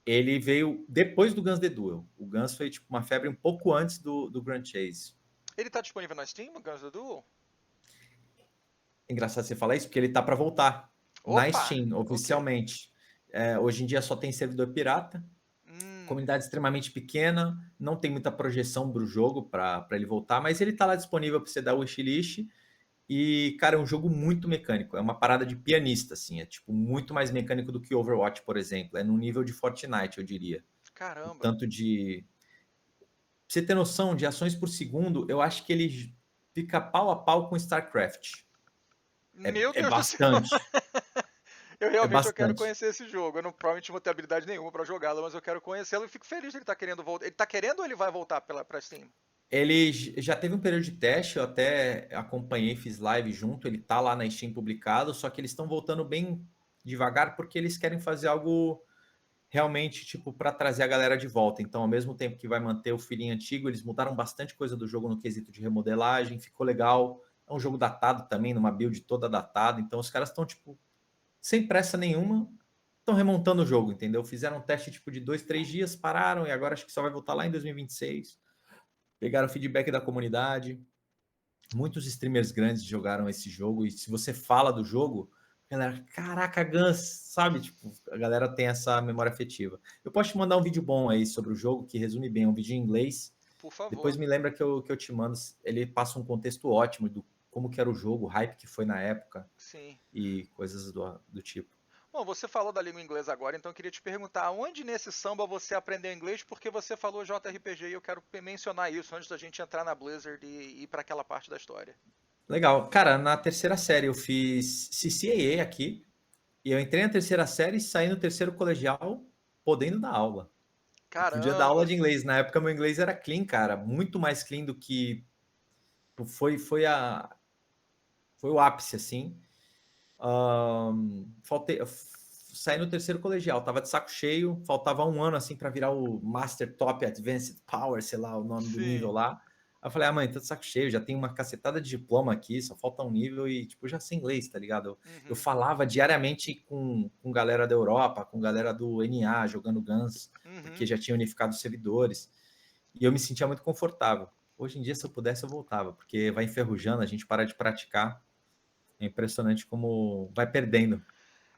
Ele veio depois do Guns The Duel. O Guns foi tipo uma febre um pouco antes do Grand Chase. Ele tá disponível na Steam, o Guns of Duel? É engraçado você falar isso, porque ele tá para voltar na Opa! Steam, Ok. oficialmente. Hoje em dia só tem servidor pirata, Hum. comunidade extremamente pequena, não tem muita projeção para o jogo para ele voltar, mas ele tá lá disponível para você dar o wishlist. E, cara, é um jogo muito mecânico. É uma parada de pianista, assim. É, tipo, muito mais mecânico do que Overwatch, por exemplo. É no nível de Fortnite, eu diria. O Caramba. tanto de... Pra você ter noção de ações por segundo, eu acho que ele fica pau a pau com StarCraft. Meu É Deus do céu. bastante. Eu É realmente quero bastante. conhecer esse jogo. Eu não provavelmente não vou ter habilidade nenhuma pra jogá-lo, mas eu quero conhecê-lo e fico feliz de ele estar querendo voltar. Ele tá querendo ou ele vai voltar pra Steam? Ele já teve um período de teste, eu até acompanhei, fiz live junto. Ele tá lá na Steam publicado, só que eles estão voltando bem devagar porque eles querem fazer algo realmente, tipo, para trazer a galera de volta. Então, ao mesmo tempo que vai manter o feeling antigo, eles mudaram bastante coisa do jogo no quesito de remodelagem, ficou legal. É um jogo datado também, numa build toda datada. Então, os caras estão, tipo, sem pressa nenhuma, estão remontando o jogo, entendeu? Fizeram um teste, tipo, de 2, 3 dias, pararam, e agora acho que só vai voltar lá em 2026. Pegaram feedback da comunidade. Muitos streamers grandes jogaram esse jogo, e se você fala do jogo, a galera, caraca, Guns, sabe? Tipo, a galera tem essa memória afetiva. Eu posso te mandar um vídeo bom aí sobre o jogo, que resume bem, é um vídeo em inglês. Por Depois favor. me lembra que eu te mando, ele passa um contexto ótimo do como que era o jogo, o hype que foi na época Sim. e coisas do tipo. Bom, você falou da língua inglesa agora, então eu queria te perguntar, onde nesse samba você aprendeu inglês? Porque você falou JRPG e eu quero mencionar isso antes da gente entrar na Blizzard e ir para aquela parte da história. Legal. Cara, na terceira série eu fiz CCAA aqui, e eu entrei na terceira série e saí no terceiro colegial podendo dar aula. Eu podia dar aula Caramba! de inglês. Na época, meu inglês era clean, cara. Muito mais clean do que foi o ápice, assim. Saí no terceiro colegial, tava de saco cheio, faltava um ano, assim, para virar o Master Top Advanced Power, sei lá, o nome do nível Sim. lá. Aí eu falei, mãe, tô de saco cheio, já tenho uma cacetada de diploma aqui, só falta um nível e, tipo, já sei inglês, tá ligado? Eu Uhum. falava diariamente com galera da Europa, com galera do NA, jogando Guns, porque Uhum. já tinha unificado os servidores. E eu me sentia muito confortável. Hoje em dia, se eu pudesse, eu voltava, porque vai enferrujando, a gente para de praticar. É impressionante como vai perdendo,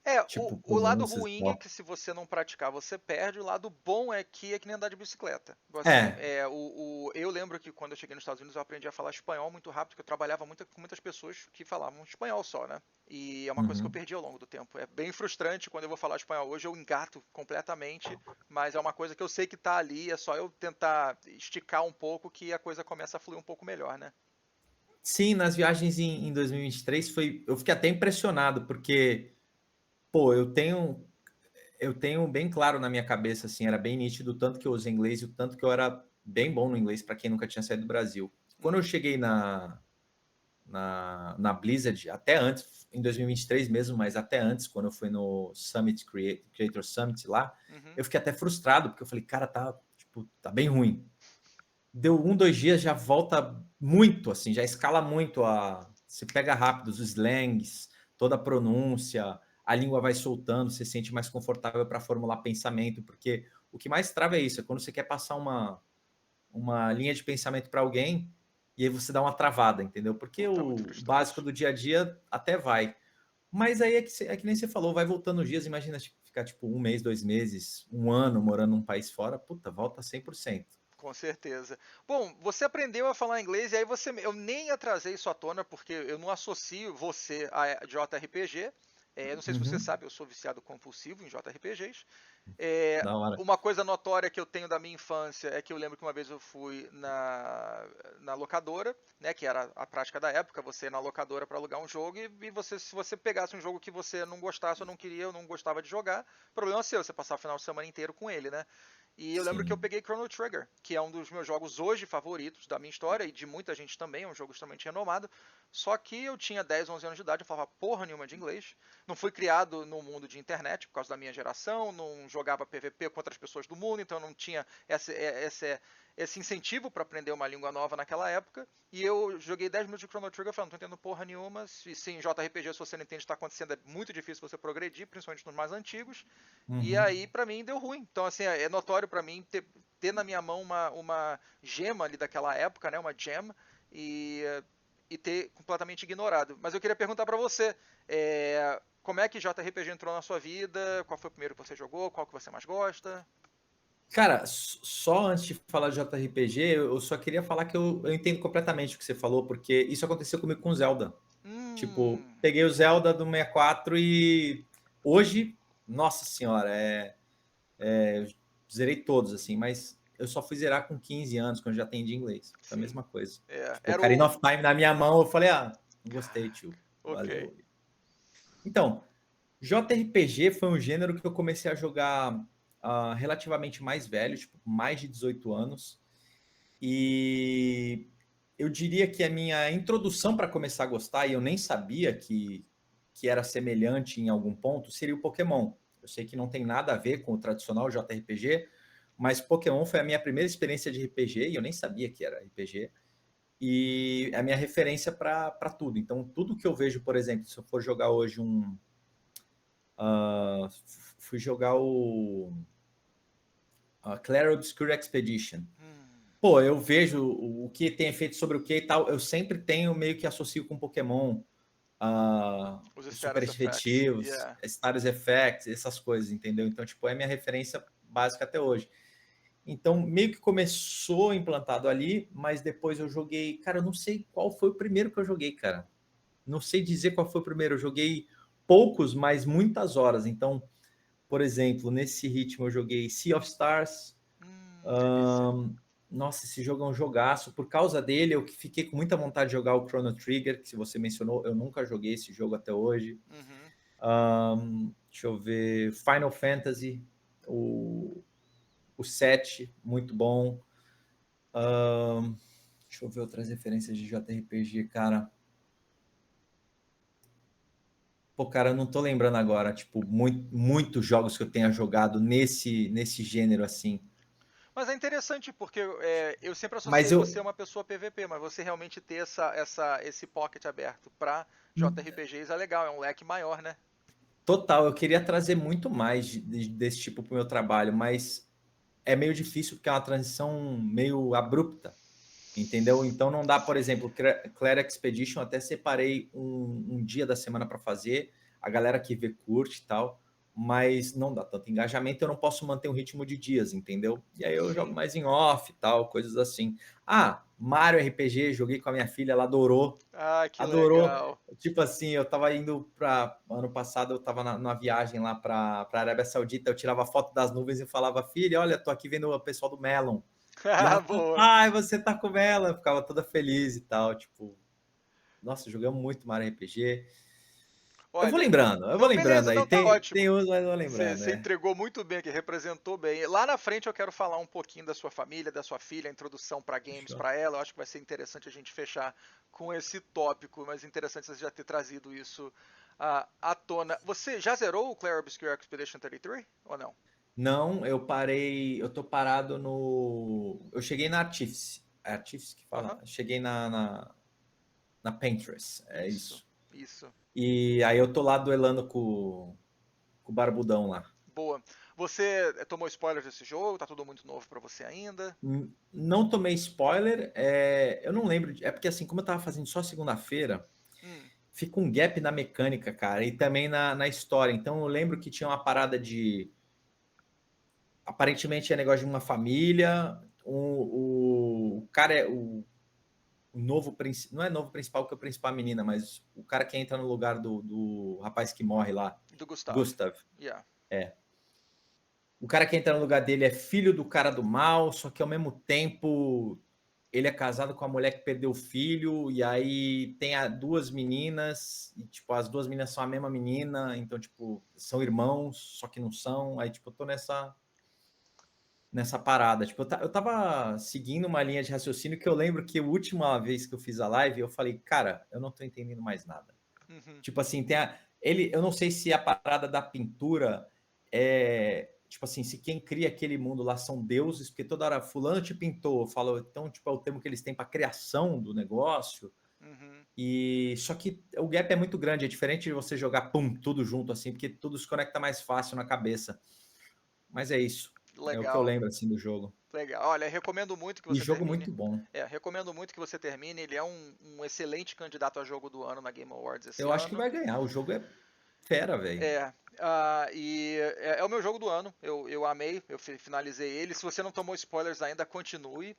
É, tipo, o lado pronúncias e ruim é tal. que se você não praticar, você perde. O lado bom é que nem andar de bicicleta. Assim, É. eu lembro que quando eu cheguei nos Estados Unidos eu aprendi a falar espanhol muito rápido, porque eu trabalhava muito com muitas pessoas que falavam espanhol só, né? E é uma coisa que eu Uhum. perdi ao longo do tempo. É bem frustrante quando eu vou falar espanhol. Hoje eu engato completamente, mas é uma coisa que eu sei que tá ali, é só eu tentar esticar um pouco que a coisa começa a fluir um pouco melhor, né? Sim, nas viagens em 2023 eu fiquei até impressionado, porque, pô, eu tenho bem claro na minha cabeça, assim, era bem nítido o tanto que eu usei inglês e o tanto que eu era bem bom no inglês para quem nunca tinha saído do Brasil. Quando eu Uhum. cheguei na Blizzard, até antes, em 2023 mesmo, mas até antes, quando eu fui no Summit Creator Summit lá, Uhum. eu fiquei até frustrado, porque eu falei, cara, tá bem ruim. Deu 1, 2 dias, já volta muito, assim, já escala muito você pega rápido os slangs, toda a pronúncia, a língua vai soltando, você se sente mais confortável para formular pensamento, porque o que mais trava é isso, é quando você quer passar uma linha de pensamento para alguém e aí você dá uma travada, entendeu? Porque Puta, muito o básico frustrante. do dia a dia até vai. Mas aí é que nem você falou, vai voltando os dias, imagina ficar tipo 1 mês, 2 meses, um ano morando num país fora, puta, volta 100%. Com certeza. Bom, você aprendeu a falar inglês e aí eu nem atrasei isso à tona porque eu não associo você a JRPG. Não sei se você Uhum, sabe, eu sou viciado compulsivo em JRPGs. É, da hora. uma coisa notória que eu tenho da minha infância é que eu lembro que uma vez eu fui na locadora, né, que era a prática da época, você ir na locadora para alugar um jogo e se você pegasse um jogo que você não gostasse ou não queria ou não gostava de jogar, problema seu, você passar o final de semana inteiro com ele, né? E eu lembro que eu Sim. peguei Chrono Trigger, que é um dos meus jogos hoje favoritos da minha história e de muita gente também, é um jogo extremamente renomado. Só que eu tinha 10, 11 anos de idade, eu falava porra nenhuma de inglês. Não fui criado no mundo de internet por causa da minha geração, não jogava PVP contra as pessoas do mundo, então não tinha esse incentivo para aprender uma língua nova naquela época. E eu joguei 10 minutos de Chrono Trigger falando, não tô entendendo porra nenhuma. E sim, JRPG, se você não entende o que está acontecendo, é muito difícil você progredir, principalmente nos mais antigos. E Uhum. aí, pra mim, deu ruim. Então, assim, é notório pra mim ter na minha mão uma gema ali daquela época, né? Uma gem, e, e ter completamente ignorado. Mas eu queria perguntar pra você, como é que JRPG entrou na sua vida? Qual foi o primeiro que você jogou? Qual que você mais gosta? Cara, só antes de falar de JRPG, eu só queria falar que eu entendo completamente o que você falou, porque isso aconteceu comigo com Zelda. Tipo, Hum, peguei o Zelda do 64 e hoje, nossa senhora, zerei todos, assim, mas eu só fui zerar com 15 anos, quando eu já entendi inglês. Foi a sim. mesma coisa. É, Tipo, era Ocarina of o. Time na minha mão, eu falei, não gostei, Caraca, tio. ok. Valeu. Então, JRPG foi um gênero que eu comecei a jogar relativamente mais velho, tipo, mais de 18 anos. E eu diria que a minha introdução para começar a gostar, e eu nem sabia que era semelhante em algum ponto, seria o Pokémon. Eu sei que não tem nada a ver com o tradicional JRPG, mas Pokémon foi a minha primeira experiência de RPG e eu nem sabia que era RPG. E é a minha referência para tudo. Então, tudo que eu vejo, por exemplo, se eu for jogar hoje fui jogar o Clair Obscure Expedition. Hum, Pô, eu vejo o que tem efeito sobre o que e tal, eu sempre tenho meio que associo com Pokémon, os os super status effects. efetivos, Yeah. Status Effects, essas coisas, entendeu? Então, tipo, é minha referência básica até hoje. Então, meio que começou implantado ali, mas depois eu joguei. Cara, eu não sei qual foi o primeiro que eu joguei, cara. Não sei dizer qual foi o primeiro. Eu joguei poucos, mas muitas horas. Então, por exemplo, nesse ritmo eu joguei Sea of Stars. Delícia. Nossa, esse jogo é um jogaço. Por causa dele, eu fiquei com muita vontade de jogar o Chrono Trigger, que se você mencionou, eu nunca joguei esse jogo até hoje. Uhum. Deixa eu ver. Final Fantasy, o 7, muito bom. Deixa eu ver outras referências de JRPG, cara. Pô, cara, eu não tô lembrando agora, tipo, muitos jogos que eu tenha jogado nesse gênero assim. Mas é interessante porque eu sempre Mas associei você eu. a uma pessoa PVP, mas você realmente ter esse pocket aberto pra JRPGs é legal, é um leque maior, né? Total, eu queria trazer muito mais desse tipo para o meu trabalho, mas é meio difícil porque é uma transição meio abrupta, entendeu? Então não dá, por exemplo, Clair Expedition, até separei um dia da semana para fazer, a galera que vê curte e tal, mas não dá tanto engajamento, eu não posso manter um ritmo de dias, entendeu? E aí eu jogo Sim. mais em off e tal, coisas assim. Mario RPG, joguei com a minha filha, ela adorou. Ah, que Adorou. legal. Tipo assim, eu tava indo para ano passado, eu tava numa viagem lá para Arábia Saudita, eu tirava foto das nuvens e falava, filha, olha, tô aqui vendo o pessoal do Melon. E ela, Boa. papai, você tá com ela? Eu ficava toda feliz e tal, tipo, nossa, jogamos muito Mario RPG. Olha, Eu vou não, beleza, lembrando aí. não, tá Tem ótimo. uns, mas eu vou lembrando, Você né? entregou muito bem aqui, representou bem. Lá na frente eu quero falar um pouquinho da sua família, da sua filha, a introdução para games Fechou. para ela. Eu acho que vai ser interessante a gente fechar com esse tópico, mas interessante você já ter trazido isso à tona. Você já zerou o Clair Obscure Expedition 33 ou não? Não, eu parei, eu tô parado no. Eu cheguei na Artifice. É Artifice que fala? Aham, Cheguei na Pinterest, é isso, isso. isso. E aí eu tô lá duelando com o Barbudão lá. Boa. Você tomou spoilers desse jogo? Tá tudo muito novo para você ainda? Não tomei spoiler, eu não lembro. É porque assim, como eu tava fazendo só segunda-feira, Hum, fica um gap na mecânica, cara, e também na história. Então eu lembro que tinha uma parada de. Aparentemente é negócio de uma família. O cara é o novo principal. Não é novo principal, que é o principal é a menina, mas o cara que entra no lugar do rapaz que morre lá, do Gustav. Gustav. Yeah. É. O cara que entra no lugar dele é filho do cara do mal, só que ao mesmo tempo ele é casado com a mulher que perdeu o filho, e aí tem duas meninas, e tipo, as duas meninas são a mesma menina, então, tipo, são irmãos, só que não são. Aí, tipo, eu tô nessa parada. Tipo, eu tava seguindo uma linha de raciocínio que eu lembro que a última vez que eu fiz a live, eu falei, cara, eu não tô entendendo mais nada. Uhum. Tipo assim, eu não sei se a parada da pintura tipo assim, se quem cria aquele mundo lá são deuses, porque toda hora fulano te pintou, falou, então, tipo, é o termo que eles têm para criação do negócio. Uhum. E só que o gap é muito grande, é diferente de você jogar tudo junto assim, porque tudo se conecta mais fácil na cabeça. Mas é isso. É o que eu Legal. lembro assim do jogo. Legal. Olha, recomendo muito que E você jogo termine. muito bom. Recomendo muito que você termine. Ele é um excelente candidato a jogo do ano na Game Awards esse Eu acho que ano. vai ganhar. O jogo é fera, velho. E é o meu jogo do ano. Eu amei, eu finalizei ele. Se você não tomou spoilers ainda, continue.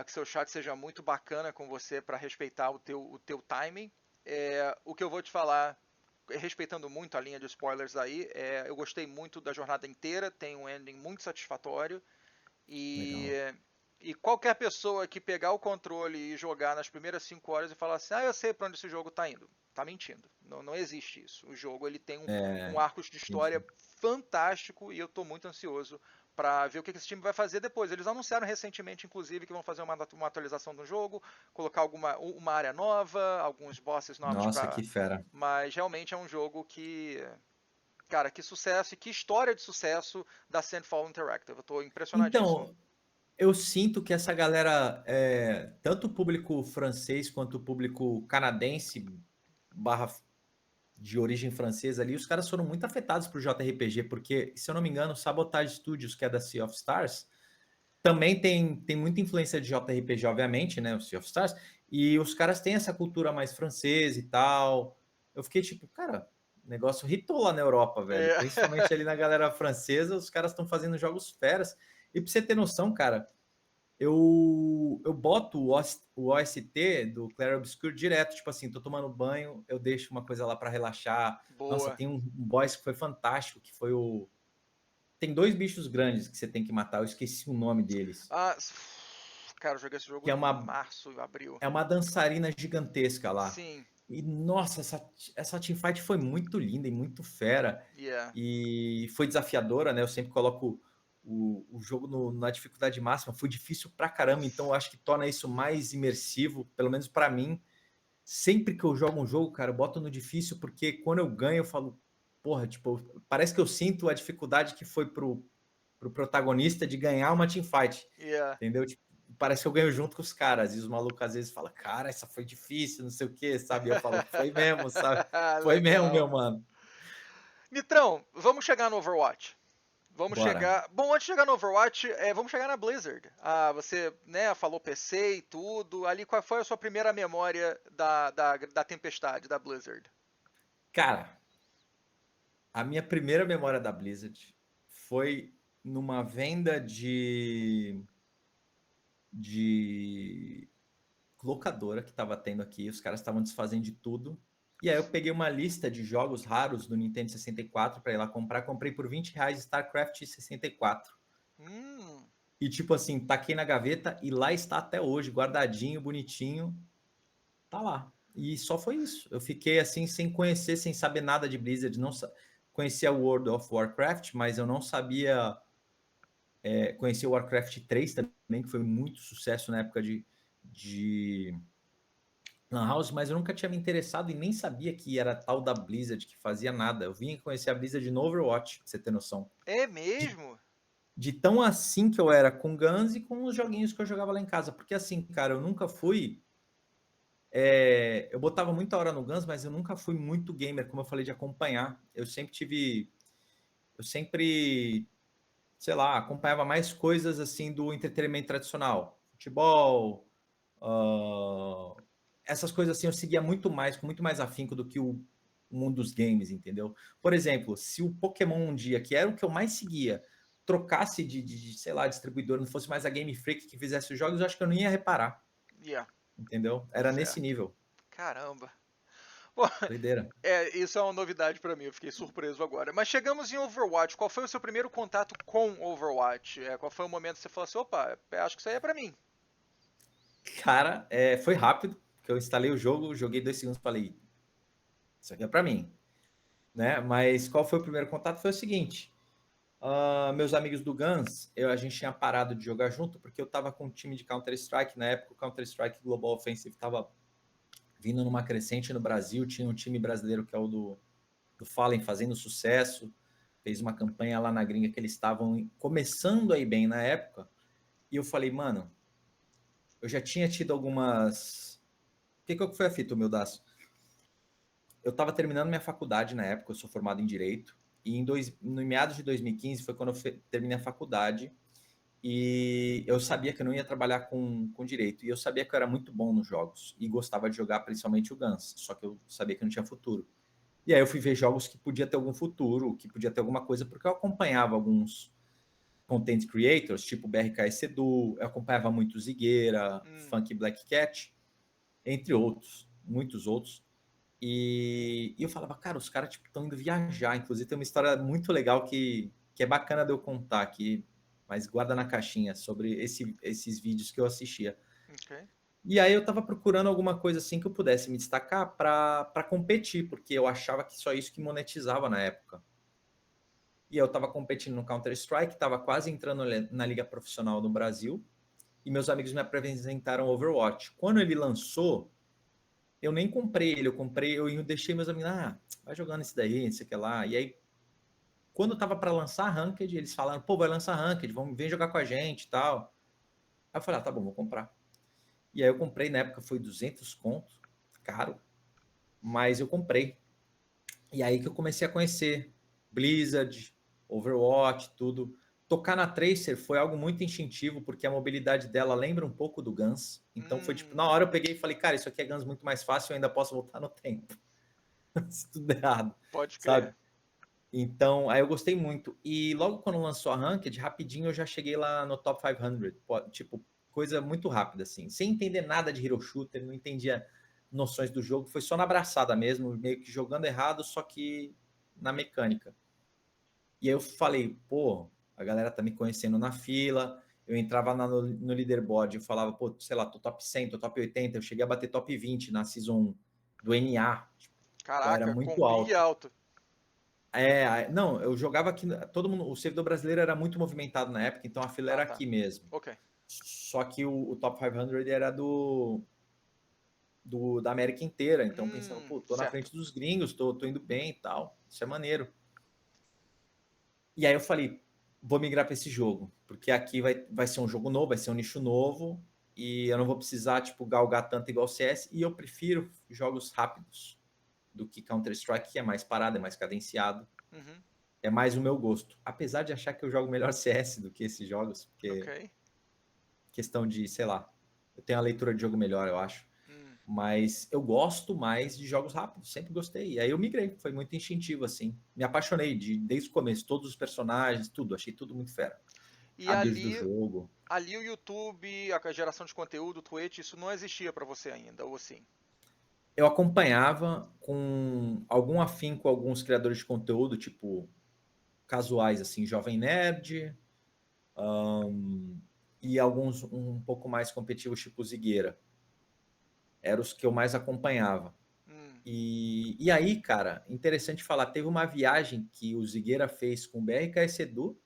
Que seu chat seja muito bacana com você para respeitar o teu timing. O que eu vou te falar, respeitando muito a linha de spoilers aí, eu gostei muito da jornada inteira. Tem um ending muito satisfatório. E, Legal. e qualquer pessoa que pegar o controle e jogar nas primeiras 5 horas e falar assim, eu sei para onde esse jogo está indo, tá mentindo. Não, não existe isso. O jogo ele tem um arco de história Entendi. fantástico e eu estou muito ansioso para ver o que esse time vai fazer depois. Eles anunciaram recentemente, inclusive, que vão fazer uma atualização do jogo, colocar uma área nova, alguns bosses novos Nossa, para. que fera. Mas realmente é um jogo que, cara, que sucesso e que história de sucesso da Sandfall Interactive. Eu estou impressionadíssimo. Então, eu sinto que essa galera, tanto o público francês quanto o público canadense, barra de origem francesa ali, os caras foram muito afetados por JRPG, porque, se eu não me engano, Sabotage Studios, que é da Sea of Stars, também tem muita influência de JRPG, obviamente, né? O Sea of Stars, e os caras têm essa cultura mais francesa e tal. Eu fiquei tipo, cara, o negócio hitou lá na Europa, velho. É. Principalmente ali na galera francesa, os caras estão fazendo jogos feras. E pra você ter noção, cara, eu boto o OST do Clair Obscur direto, tipo assim, tô tomando banho, eu deixo uma coisa lá para relaxar. Nossa, Boa. tem um boss que foi fantástico, que foi o. Tem dois bichos grandes que você tem que matar, eu esqueci o nome deles. Cara, eu joguei esse jogo Que em março, abril. é uma dançarina gigantesca lá. Sim, E nossa, essa teamfight foi muito linda e muito fera. yeah. E foi desafiadora, né? Eu sempre coloco o jogo na dificuldade máxima. Foi difícil pra caramba, então eu acho que torna isso mais imersivo, pelo menos para mim. Sempre que eu jogo um jogo, cara, eu boto no difícil, porque quando eu ganho, eu falo, porra, tipo, parece que eu sinto a dificuldade que foi pro protagonista de ganhar uma teamfight. Yeah. Entendeu? Tipo, parece que eu ganho junto com os caras. E os malucos às vezes falam, cara, essa foi difícil, não sei o que, sabe? E eu falo, foi mesmo, sabe? Foi mesmo, Legal. meu mano. Nitrão, vamos chegar no Overwatch. Vamos Bora. chegar. Bom, antes de chegar no Overwatch, vamos chegar na Blizzard. Você, né, falou PC e tudo. Ali, qual foi a sua primeira memória da tempestade da Blizzard? Cara, a minha primeira memória da Blizzard foi numa venda de locadora que tava tendo aqui. Os caras estavam desfazendo de tudo. E aí eu peguei uma lista de jogos raros do Nintendo 64 para ir lá comprar. Comprei por R$ 20 StarCraft 64. Hum, E tipo assim, taquei na gaveta e lá está até hoje, guardadinho, bonitinho. Tá lá. E só foi isso. Eu fiquei assim, sem conhecer, sem saber nada de Blizzard. Não conhecia o World of Warcraft, mas eu não sabia. Conhecia o Warcraft 3 também, que foi muito sucesso na época de Lan House, mas eu nunca tinha me interessado e nem sabia que era tal da Blizzard que fazia nada. Eu vim conhecer a Blizzard no Overwatch, pra você ter noção. é De, mesmo? de tão assim que eu era com Guns e com os joguinhos que eu jogava lá em casa. Porque assim, cara, eu nunca fui. Eu botava muita hora no Guns, mas eu nunca fui muito gamer, como eu falei, de acompanhar. Eu sempre tive. Eu sempre, sei lá, acompanhava mais coisas assim do entretenimento tradicional. Futebol, essas coisas assim eu seguia muito mais, com muito mais afinco do que o mundo dos games, entendeu? Por exemplo, se o Pokémon um dia, que era o que eu mais seguia, trocasse sei lá, distribuidor, não fosse mais a Game Freak que fizesse os jogos, eu acho que eu não ia reparar, Yeah, entendeu? Era nesse certo. nível. Caramba. Bom, Doideira. isso é uma novidade pra mim, eu fiquei surpreso agora. Mas chegamos em Overwatch. Qual foi o seu primeiro contato com Overwatch? Qual foi o momento que você falou assim, opa, acho que isso aí é pra mim? Cara, foi rápido, porque eu instalei o jogo, joguei 2 segundos, falei, isso aqui é para mim, né? Mas qual foi o primeiro contato? Foi o seguinte, Meus amigos do Guns, a gente tinha parado de jogar junto porque eu estava com um time de Counter-Strike. Na época, o Counter-Strike Global Offensive estava vindo numa crescente no Brasil. Tinha um time brasileiro que é o do Fallen fazendo sucesso. Fez uma campanha lá na gringa que eles estavam começando aí bem na época. E eu falei, mano, eu já tinha tido algumas... O que foi a fita, humildaço? Eu estava terminando minha faculdade na época, eu sou formado em Direito. E no meados de 2015 foi quando eu terminei a faculdade. E eu sabia que eu não ia trabalhar com direito. E eu sabia que eu era muito bom nos jogos. E gostava de jogar principalmente o Guns. Só que eu sabia que não tinha futuro. E aí eu fui ver jogos que podia ter algum futuro, que podia ter alguma coisa, porque eu acompanhava alguns content creators, tipo BRKS Edu, eu acompanhava muito Zigueira, Funk Black Cat, entre outros, muitos outros. E eu falava, cara, os caras estão indo viajar. Inclusive tem uma história muito legal que é bacana de eu contar aqui, mas guarda na caixinha, sobre esses vídeos que eu assistia. Okay. E aí eu tava procurando alguma coisa assim que eu pudesse me destacar para competir, porque eu achava que só isso que monetizava na época. E eu tava competindo no Counter-Strike, tava quase entrando na liga profissional no Brasil, e meus amigos me apresentaram Overwatch. Quando ele lançou, eu nem comprei ele, eu deixei meus amigos, vai jogando esse daí, não sei o que lá. E aí, quando tava para lançar Ranked, eles falaram, pô, vai lançar Ranked, vem jogar com a gente e tal. Aí eu falei, tá bom, vou comprar. E aí eu comprei, na época foi 200 conto, caro, mas eu comprei. E aí que eu comecei a conhecer Blizzard, Overwatch, tudo. Tocar na Tracer foi algo muito instintivo, porque a mobilidade dela lembra um pouco do Guns. Então foi tipo, na hora eu peguei e falei, cara, isso aqui é Guns muito mais fácil, eu ainda posso voltar no tempo. Se tudo errado. Pode Sabe? crer. Então, aí eu gostei muito. E logo quando lançou a Ranked, rapidinho eu já cheguei lá no Top 500. Tipo, coisa muito rápida, assim. Sem entender nada de Hero Shooter, não entendia noções do jogo. Foi só na abraçada mesmo, meio que jogando errado, só que na mecânica. E aí eu falei, pô, a galera tá me conhecendo na fila. Eu entrava no leaderboard, eu falava, pô, sei lá, tô top 100, tô top 80. Eu cheguei a bater top 20 na Season do NA. Então era Caraca, muito compli alto. alto. Não, eu jogava aqui, todo mundo, o servidor brasileiro era muito movimentado na época, então a fila Ah, era tá. aqui mesmo. Ok. Só que o Top 500 era da América inteira, então pensando, pô, tô na Certo. frente dos gringos, tô indo bem e tal, isso é maneiro. E aí eu falei, vou migrar para esse jogo, porque aqui vai ser um jogo novo, vai ser um nicho novo, e eu não vou precisar, tipo, galgar tanto igual CS, e eu prefiro jogos rápidos do que Counter-Strike, que é mais parado, é mais cadenciado. Uhum. É mais o meu gosto. Apesar de achar que eu jogo melhor CS do que esses jogos, porque Ok. questão de, sei lá, eu tenho a leitura de jogo melhor, eu acho. Mas eu gosto mais de jogos rápidos, sempre gostei. E aí eu migrei, foi muito instintivo, assim. Me apaixonei desde o começo, todos os personagens, tudo, achei tudo muito fera. E A build do jogo. ali o YouTube, a geração de conteúdo, o Twitch, isso não existia pra você ainda, ou sim? Eu acompanhava com algum afinco com alguns criadores de conteúdo, tipo, casuais, assim, Jovem Nerd, e alguns um pouco mais competitivos, tipo Zigueira. Eram os que eu mais acompanhava. E aí, cara, interessante falar, teve uma viagem que o Zigueira fez com o BRKS Edu,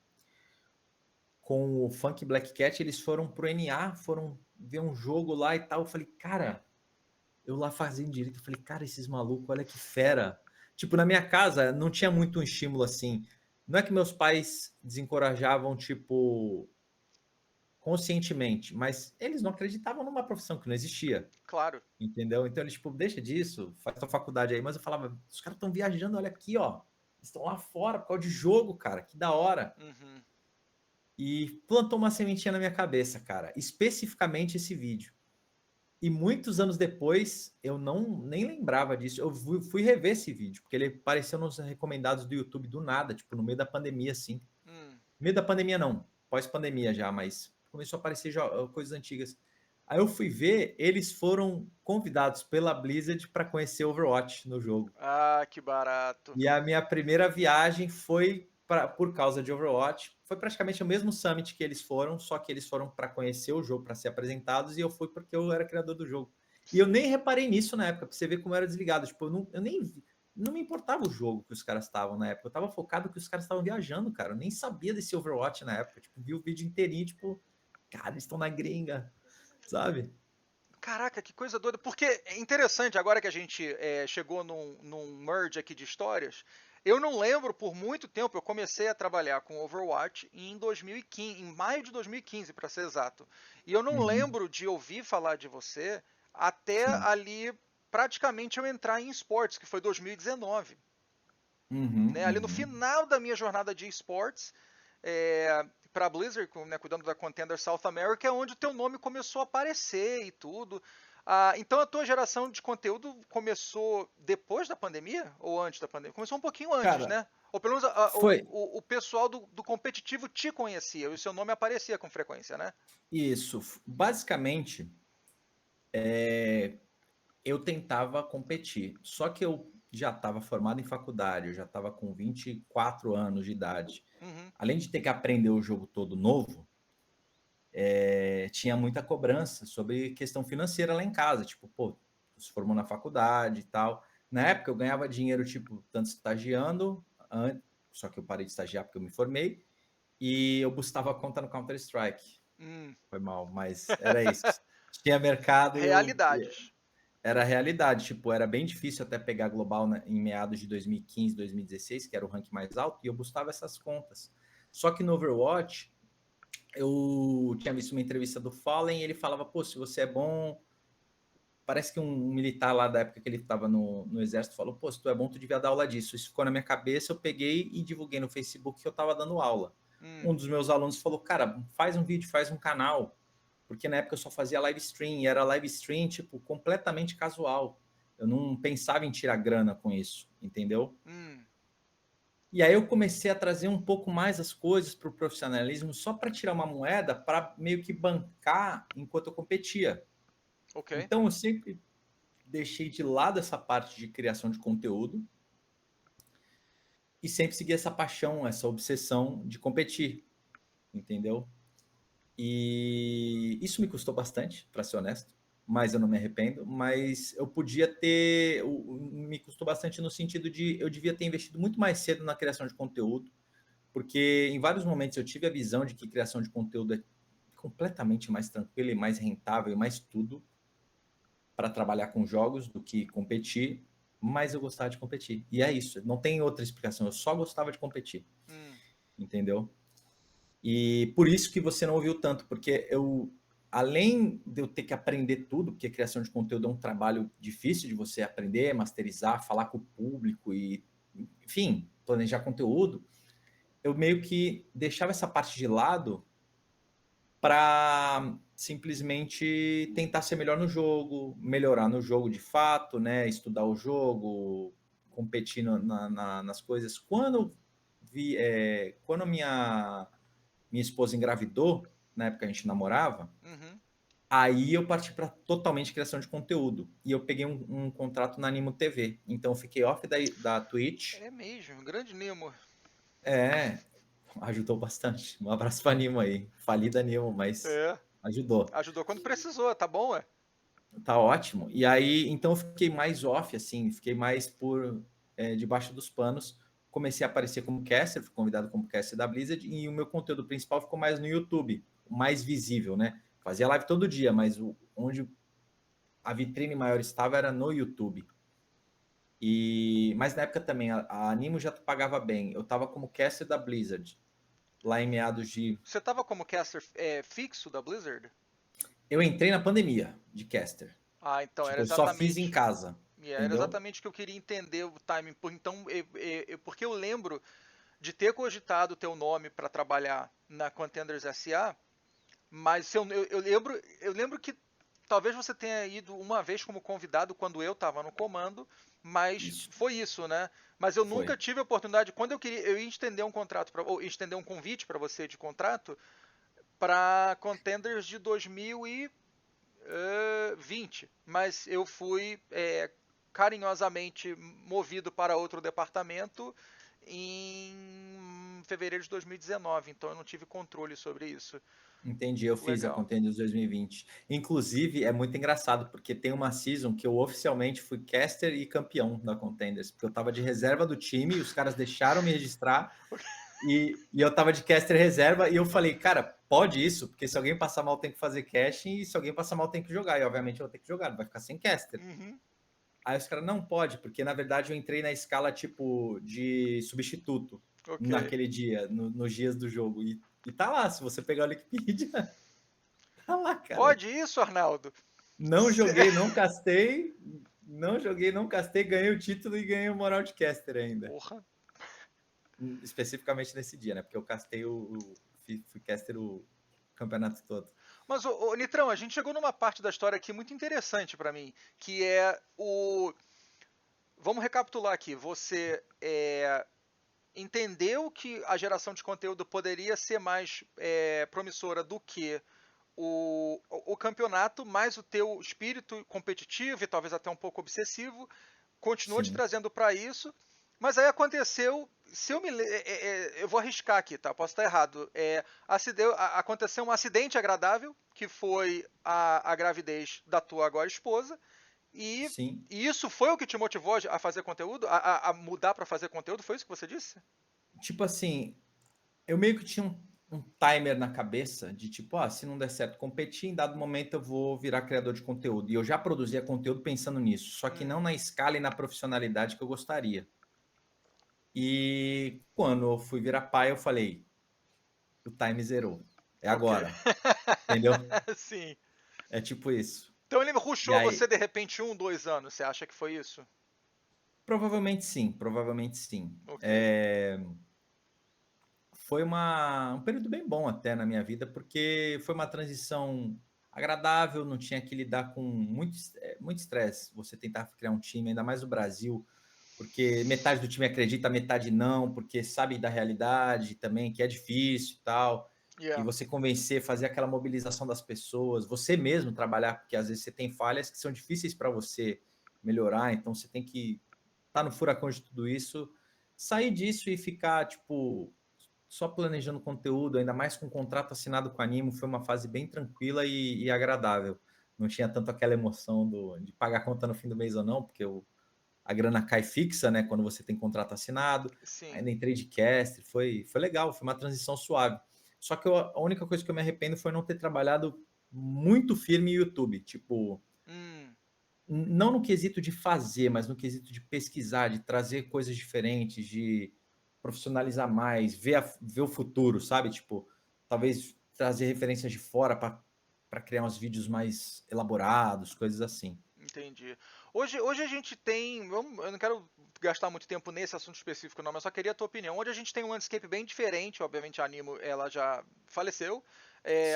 com o Funk Black Cat, eles foram pro NA, foram ver um jogo lá e tal. Eu falei, cara, eu lá fazendo direito, eu falei, cara, esses malucos, olha que fera. Tipo, na minha casa não tinha muito um estímulo assim. Não é que meus pais desencorajavam, tipo, conscientemente, mas eles não acreditavam numa profissão que não existia. Claro. Entendeu? Então eles, tipo, deixa disso, faz tua faculdade aí. Mas eu falava, os caras estão viajando, olha aqui, ó. Estão lá fora por causa de jogo, cara, que da hora. Uhum. E plantou uma sementinha na minha cabeça, cara, especificamente esse vídeo. E muitos anos depois, eu nem lembrava disso. Eu fui rever esse vídeo, porque ele apareceu nos recomendados do YouTube do nada, tipo, no meio da pandemia, assim. No meio da pandemia, não, pós-pandemia já, mas começou a aparecer coisas antigas. Aí eu fui ver, eles foram convidados pela Blizzard para conhecer Overwatch no jogo. Ah, que barato. E a minha primeira viagem foi por causa de Overwatch. Foi praticamente o mesmo summit que eles foram, só que eles foram para conhecer o jogo, para ser apresentados, e eu fui porque eu era criador do jogo. E eu nem reparei nisso na época, para você ver como eu era desligado. Tipo, eu nem vi. não me importava o jogo que os caras estavam na época. Eu tava focado que os caras estavam viajando, cara. Eu nem sabia desse Overwatch na época. Tipo, vi o vídeo inteirinho, tipo, cara, eles estão na gringa, sabe? Caraca, que coisa doida. Porque é interessante, agora que a gente chegou num merge aqui de histórias, eu não lembro, por muito tempo, eu comecei a trabalhar com Overwatch em 2015, em maio de 2015, para ser exato. E eu não Uhum, lembro de ouvir falar de você até sim. ali, praticamente eu entrar em esportes, que foi 2019. Uhum, Né? Ali no uhum. final da minha jornada de esportes, para a Blizzard, né, cuidando da Contender South America, é onde o teu nome começou a aparecer e tudo. Então a tua geração de conteúdo começou depois da pandemia ou antes da pandemia? Começou um pouquinho antes, Cara, né? Ou pelo menos foi o pessoal do competitivo te conhecia e o seu nome aparecia com frequência, né? isso. Basicamente, eu tentava competir. Só que eu já estava formado em faculdade, eu já estava com 24 anos de idade. Uhum, Além de ter que aprender o jogo todo novo, tinha muita cobrança sobre questão financeira lá em casa. Tipo, pô, se formou na faculdade e tal. Na época eu ganhava dinheiro, tipo, tanto estagiando, só que eu parei de estagiar porque eu me formei, e eu boostava a conta no Counter-Strike. hum. Foi mal, mas era isso. Tinha mercado e eu. Realidades. Era a realidade, tipo, era bem difícil até pegar global em meados de 2015, 2016, que era o rank mais alto, e eu boostava essas contas. Só que no Overwatch, eu tinha visto uma entrevista do Fallen e ele falava, pô, se você é bom. Parece que um militar lá da época que ele estava no exército falou, pô, se tu é bom, tu devia dar aula disso. Isso ficou na minha cabeça, eu peguei e divulguei no Facebook que eu estava dando aula. Hum, Um dos meus alunos falou, cara, faz um vídeo, faz um canal. Porque na época eu só fazia live stream, e era live stream, tipo, completamente casual. Eu não pensava em tirar grana com isso, entendeu? hum. E aí eu comecei a trazer um pouco mais as coisas para o profissionalismo, só para tirar uma moeda, para meio que bancar enquanto eu competia. Ok. Então eu sempre deixei de lado essa parte de criação de conteúdo e sempre segui essa paixão, essa obsessão de competir, entendeu? E isso me custou bastante, para ser honesto, mas eu não me arrependo. Mas eu podia ter. Me custou bastante no sentido de eu devia ter investido muito mais cedo na criação de conteúdo, porque em vários momentos eu tive a visão de que criação de conteúdo é completamente mais tranquila e mais rentável e mais tudo para trabalhar com jogos do que competir, mas eu gostava de competir. E é isso, não tem outra explicação, eu só gostava de competir, Hum. entendeu? E por isso que você não ouviu tanto, porque além de eu ter que aprender tudo, porque criação de conteúdo é um trabalho difícil de você aprender, masterizar, falar com o público e, enfim, planejar conteúdo, eu meio que deixava essa parte de lado para simplesmente tentar ser melhor no jogo, melhorar no jogo de fato, né? Estudar o jogo, competir nas coisas. Quando minha esposa engravidou, na época a gente namorava, Uhum. aí eu parti para totalmente criação de conteúdo. E eu peguei um contrato na Animo TV. Então eu fiquei off da Twitch. É mesmo, grande Nemo. É, ajudou bastante. Um abraço para Animo aí. Falida Animo, mas É. ajudou. Ajudou quando precisou, tá bom, ué? Tá ótimo. E aí, então eu fiquei mais off, assim, fiquei mais debaixo dos panos. Comecei a aparecer como caster, fui convidado como caster da Blizzard, e o meu conteúdo principal ficou mais no YouTube, mais visível, né? Fazia live todo dia, mas onde a vitrine maior estava era no YouTube. Mas na época também, a Animo já pagava bem. Eu estava como caster da Blizzard, lá em meados de. Você tava como caster fixo da Blizzard? Eu entrei na pandemia de caster. Ah, então era Tipo, eu só fiz em exatamente. casa, Era entendeu? exatamente o que eu queria entender o timing. Então, porque eu lembro de ter cogitado o teu nome para trabalhar na Contenders SA, mas se eu lembro que talvez você tenha ido uma vez como convidado quando eu estava no comando, mas Isso, foi isso, né? Mas eu nunca foi. tive a oportunidade. Quando eu ia estender um contrato ou estender um convite para você de contrato para Contenders de 2020, mas eu fui carinhosamente movido para outro departamento em em fevereiro de 2019, então eu não tive controle sobre isso. Entendi, eu fiz a Legal. Contenders 2020. Inclusive, é muito engraçado, porque tem uma season que eu oficialmente fui caster e campeão da Contenders, porque eu tava de reserva do time, e os caras deixaram me registrar, e eu tava de caster reserva, e eu falei, cara, pode isso? Porque se alguém passar mal tem que fazer casting, e se alguém passar mal tem que jogar, e obviamente eu vou ter que jogar, não vai ficar sem caster. Uhum. Aí os caras, não pode, porque na verdade eu entrei na escala tipo de substituto Ok. naquele dia, nos dias do jogo, e tá lá, se você pegar o Wikipedia, tá lá, cara. Pode isso, Arnaldo? Não joguei, não castei. Não joguei, não castei. Ganhei o título e ganhei o moral de caster ainda. Porra. Especificamente nesse dia, né? Porque eu castei fui caster o campeonato todo. Mas, ô, Nitrão, a gente chegou numa parte da história aqui muito interessante pra mim, que é o... Vamos recapitular aqui. Você entendeu que a geração de conteúdo poderia ser mais promissora do que o campeonato, mas o teu espírito competitivo e talvez até um pouco obsessivo continuou te Sim. trazendo para isso. Mas aí aconteceu, se eu me eu vou arriscar aqui, tá? Posso estar errado. Aconteceu um acidente agradável, que foi a gravidez da tua agora esposa, e, Sim. e isso foi o que te motivou a fazer conteúdo, a mudar para fazer conteúdo? Foi isso que você disse? Tipo assim, eu meio que tinha um timer na cabeça de tipo, se não der certo competir, em dado momento eu vou virar criador de conteúdo. E eu já produzia conteúdo pensando nisso, só que não na escala e na profissionalidade que eu gostaria. E quando eu fui virar pai, eu falei, o time zerou. É Ok. agora. Entendeu? Sim. É tipo isso. Então ele E rushou você aí, de repente 1, 2 anos. Você acha que foi isso? provavelmente sim, provavelmente sim. Ok. Foi um período bem bom até na minha vida, porque foi uma transição agradável, não tinha que lidar com muito estresse. Você tentar criar um time, ainda mais no Brasil, porque metade do time acredita, metade não, porque sabe da realidade também, que é difícil e tal. E Yeah. você convencer, fazer aquela mobilização das pessoas, você mesmo trabalhar, porque às vezes você tem falhas que são difíceis para você melhorar, então você tem que estar no furacão de tudo isso, sair disso e ficar, tipo, só planejando conteúdo, ainda mais com um contrato assinado com a Animo, foi uma fase bem tranquila e agradável. Não tinha tanto aquela emoção de pagar a conta no fim do mês ou não, porque a grana cai fixa, né? Quando você tem contrato assinado. Sim. Ainda entrei de cast, foi legal, foi uma transição suave. Só que a única coisa que eu me arrependo foi não ter trabalhado muito firme em YouTube. Tipo, Hum, não no quesito de fazer, mas no quesito de pesquisar, de trazer coisas diferentes, de profissionalizar mais, ver o futuro, sabe? Tipo, talvez trazer referências de fora para criar uns vídeos mais elaborados, coisas assim. entendi. Hoje a gente tem. Eu não quero gastar muito tempo nesse assunto específico, não, mas só queria a tua opinião. Hoje a gente tem um landscape bem diferente. Obviamente a Animo ela já faleceu.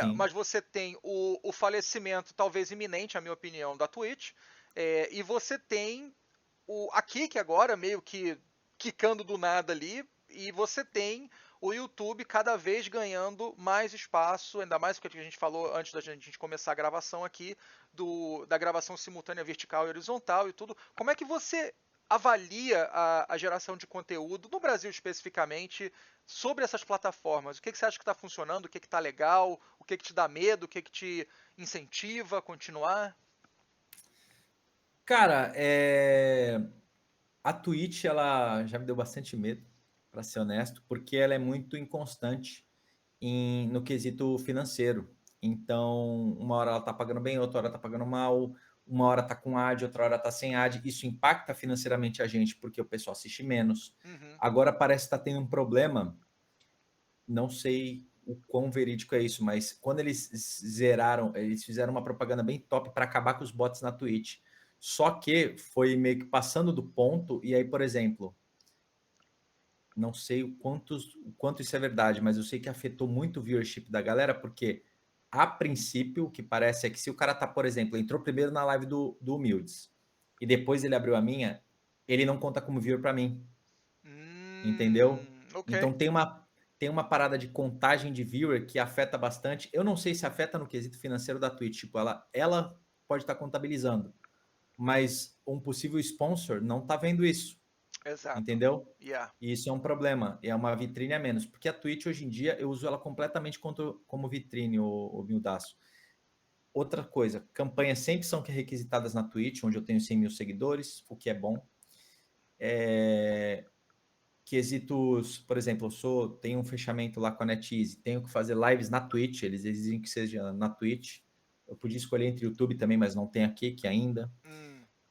Sim, Mas você tem o falecimento, talvez iminente, a minha opinião, da Twitch. E você tem a Kick agora, meio que quicando do nada ali. E você tem o YouTube cada vez ganhando mais espaço, ainda mais o que a gente falou antes da gente começar a gravação aqui, da gravação simultânea vertical e horizontal e tudo. Como é que você avalia a geração de conteúdo, no Brasil especificamente, sobre essas plataformas? O que você acha que está funcionando, o que está legal, o que te dá medo, o que te incentiva a continuar? cara, a Twitch ela já me deu bastante medo, para ser honesto, porque ela é muito inconstante no quesito financeiro. Então, uma hora ela está pagando bem, outra hora está pagando mal, uma hora está com ad, outra hora está sem ad. Isso impacta financeiramente a gente, porque o pessoal assiste menos. Uhum. Agora parece que está tendo um problema, não sei o quão verídico é isso, mas quando eles zeraram, eles fizeram uma propaganda bem top para acabar com os bots na Twitch. Só que foi meio que passando do ponto, e aí, por exemplo, não sei o quanto isso é verdade, mas eu sei que afetou muito o viewership da galera, porque a princípio o que parece é que se o cara tá, por exemplo, entrou primeiro na live do Humildes e depois ele abriu a minha, ele não conta como viewer para mim, entendeu? Ok. Então tem uma parada de contagem de viewer que afeta bastante. Eu não sei se afeta no quesito financeiro da Twitch, tipo, ela pode estar contabilizando, mas um possível sponsor não tá vendo isso. Exato. entendeu? Yeah. E isso é um problema, é uma vitrine a menos, porque a Twitch hoje em dia eu uso ela completamente como vitrine, o Mildaço. Outra coisa, campanhas sempre são requisitadas na Twitch, onde eu tenho 100 mil seguidores, o que é bom. Quesitos, por exemplo, tenho um fechamento lá com a NetEase, tenho que fazer lives na Twitch, eles exigem que seja na Twitch. Eu podia escolher entre YouTube também, mas não tem aqui que ainda.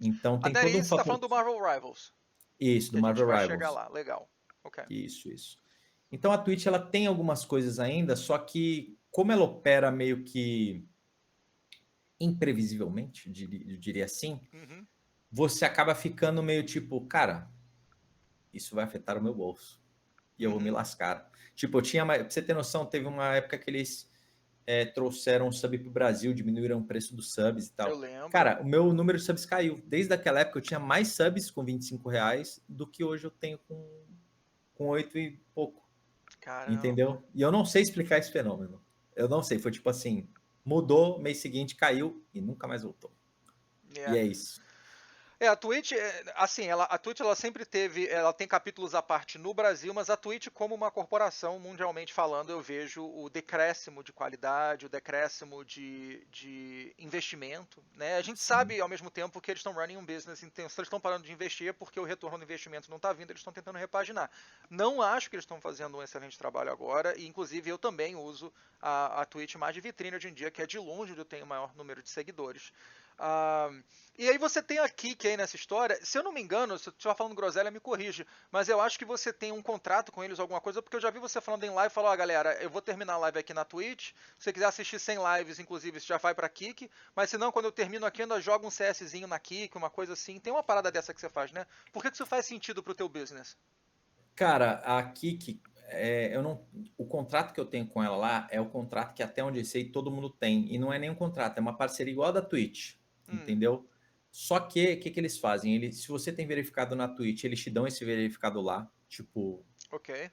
Então A tem todo um NetEase está fator. falando do Marvel Rivals, Isso, que do a gente Marvel vai chegar Rivals. lá. Legal. Ok. Isso. Então a Twitch ela tem algumas coisas ainda, só que como ela opera meio que imprevisivelmente, eu diria assim, Uhum. você acaba ficando meio tipo, cara, isso vai afetar o meu bolso. E eu vou me lascar. Tipo, pra você ter noção, teve uma época que eles trouxeram o sub pro Brasil, diminuíram o preço dos subs e Eu tal. lembro. Cara, o meu número de subs caiu. Desde aquela época eu tinha mais subs com R$ 25 do que hoje eu tenho com 8 e pouco. Caramba. Entendeu? E eu não sei explicar esse fenômeno. Eu não sei. Foi tipo assim, mudou, mês seguinte caiu e nunca mais voltou. E Yeah. é isso. A Twitch, assim, a Twitch ela sempre teve, ela tem capítulos à parte no Brasil, mas a Twitch como uma corporação, mundialmente falando, eu vejo o decréscimo de qualidade, o decréscimo de investimento, né? A gente Sim. sabe ao mesmo tempo que eles estão running um business, então se eles estão parando de investir é porque o retorno do investimento não está vindo, eles estão tentando repaginar. Não acho que eles estão fazendo um excelente trabalho agora, e inclusive eu também uso a Twitch mais de vitrine hoje em dia, que é de longe onde eu tenho o maior número de seguidores. Ah, e aí você tem a Kik aí nessa história. Se eu não me engano, se eu estiver falando groselha, me corrige. Mas eu acho que você tem um contrato com eles, alguma coisa, porque eu já vi você falando em live, falou, ó, galera, eu vou terminar a live aqui na Twitch. Se você quiser assistir 100 lives, inclusive, você já vai pra Kik. Mas se não, quando eu termino aqui, eu ainda jogo um CSzinho na Kik, uma coisa assim. Tem uma parada dessa que você faz, né? Por que isso faz sentido pro teu business? Cara, a Kik, eu não, o contrato que eu tenho com ela lá é o contrato que até onde eu sei todo mundo tem. E não é nenhum contrato, é uma parceria igual a da Twitch, entendeu? Só que o que eles fazem? Se você tem verificado na Twitch, eles te dão esse verificado lá. Tipo, Ok.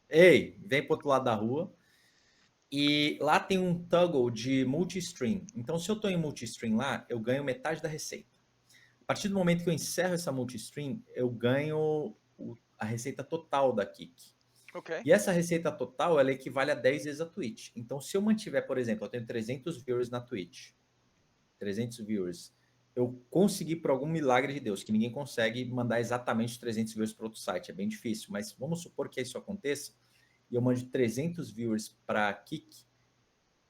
ei, vem pro outro lado da rua. E lá tem um toggle de multi-stream. Então, se eu estou em multi-stream lá, eu ganho metade da receita. A partir do momento que eu encerro essa multi-stream, eu ganho a receita total da Kik. Ok. E essa receita total, ela equivale a 10 vezes a Twitch. Então, se eu mantiver, por exemplo, eu tenho 300 viewers na Twitch, 300 viewers, eu consegui, por algum milagre de Deus, que ninguém consegue mandar exatamente os 300 viewers para outro site, é bem difícil, mas vamos supor que isso aconteça, e eu mande 300 viewers para a Kik,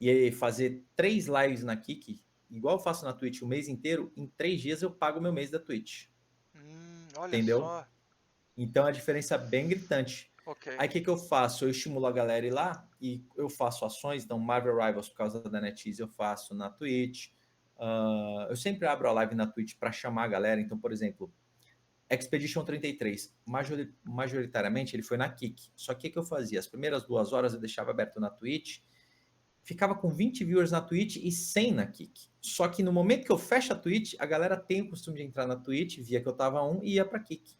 e fazer 3 lives na Kik, igual eu faço na Twitch o mês inteiro, em 3 dias eu pago o meu mês da Twitch. Olha Entendeu? só. Então a diferença é bem gritante. Ok. Aí o que eu faço? Eu estimulo a galera a ir lá e eu faço ações. Então, Marvel Rivals, por causa da NetEase, eu faço na Twitch. Eu sempre abro a live na Twitch para chamar a galera. Então, por exemplo, Expedition 33, majoritariamente ele foi na Kik. Só que o que eu fazia? As primeiras 2 horas eu deixava aberto na Twitch, ficava com 20 viewers na Twitch e 100 na Kik. Só que no momento que eu fecho a Twitch, a galera tem o costume de entrar na Twitch, via que eu tava e ia pra Kik.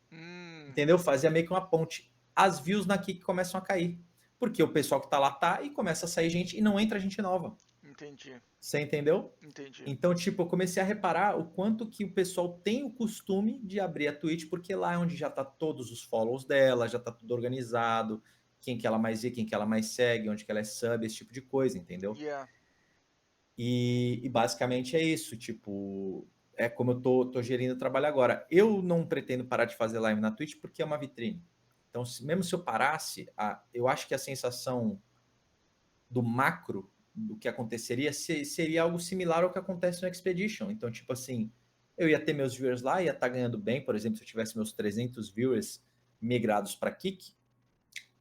Entendeu? Fazia meio que uma ponte. As views na Kik começam a cair. Porque o pessoal que tá lá tá e começa a sair gente e não entra gente nova. Entendi. Você entendeu? Entendi. Então, tipo, eu comecei a reparar o quanto que o pessoal tem o costume de abrir a Twitch, porque lá é onde já tá todos os follows dela, já tá tudo organizado, quem que ela mais vê, quem que ela mais segue, onde que ela é sub, esse tipo de coisa, entendeu? Yeah. E basicamente é isso, tipo, é como eu tô gerindo o trabalho agora. Eu não pretendo parar de fazer live na Twitch porque é uma vitrine. Então, mesmo se eu parasse, eu acho que a sensação do macro do que aconteceria seria algo similar ao que acontece no Expedition. Então, tipo assim, eu ia ter meus viewers lá, ia estar ganhando bem, por exemplo, se eu tivesse meus 300 viewers migrados para Kik,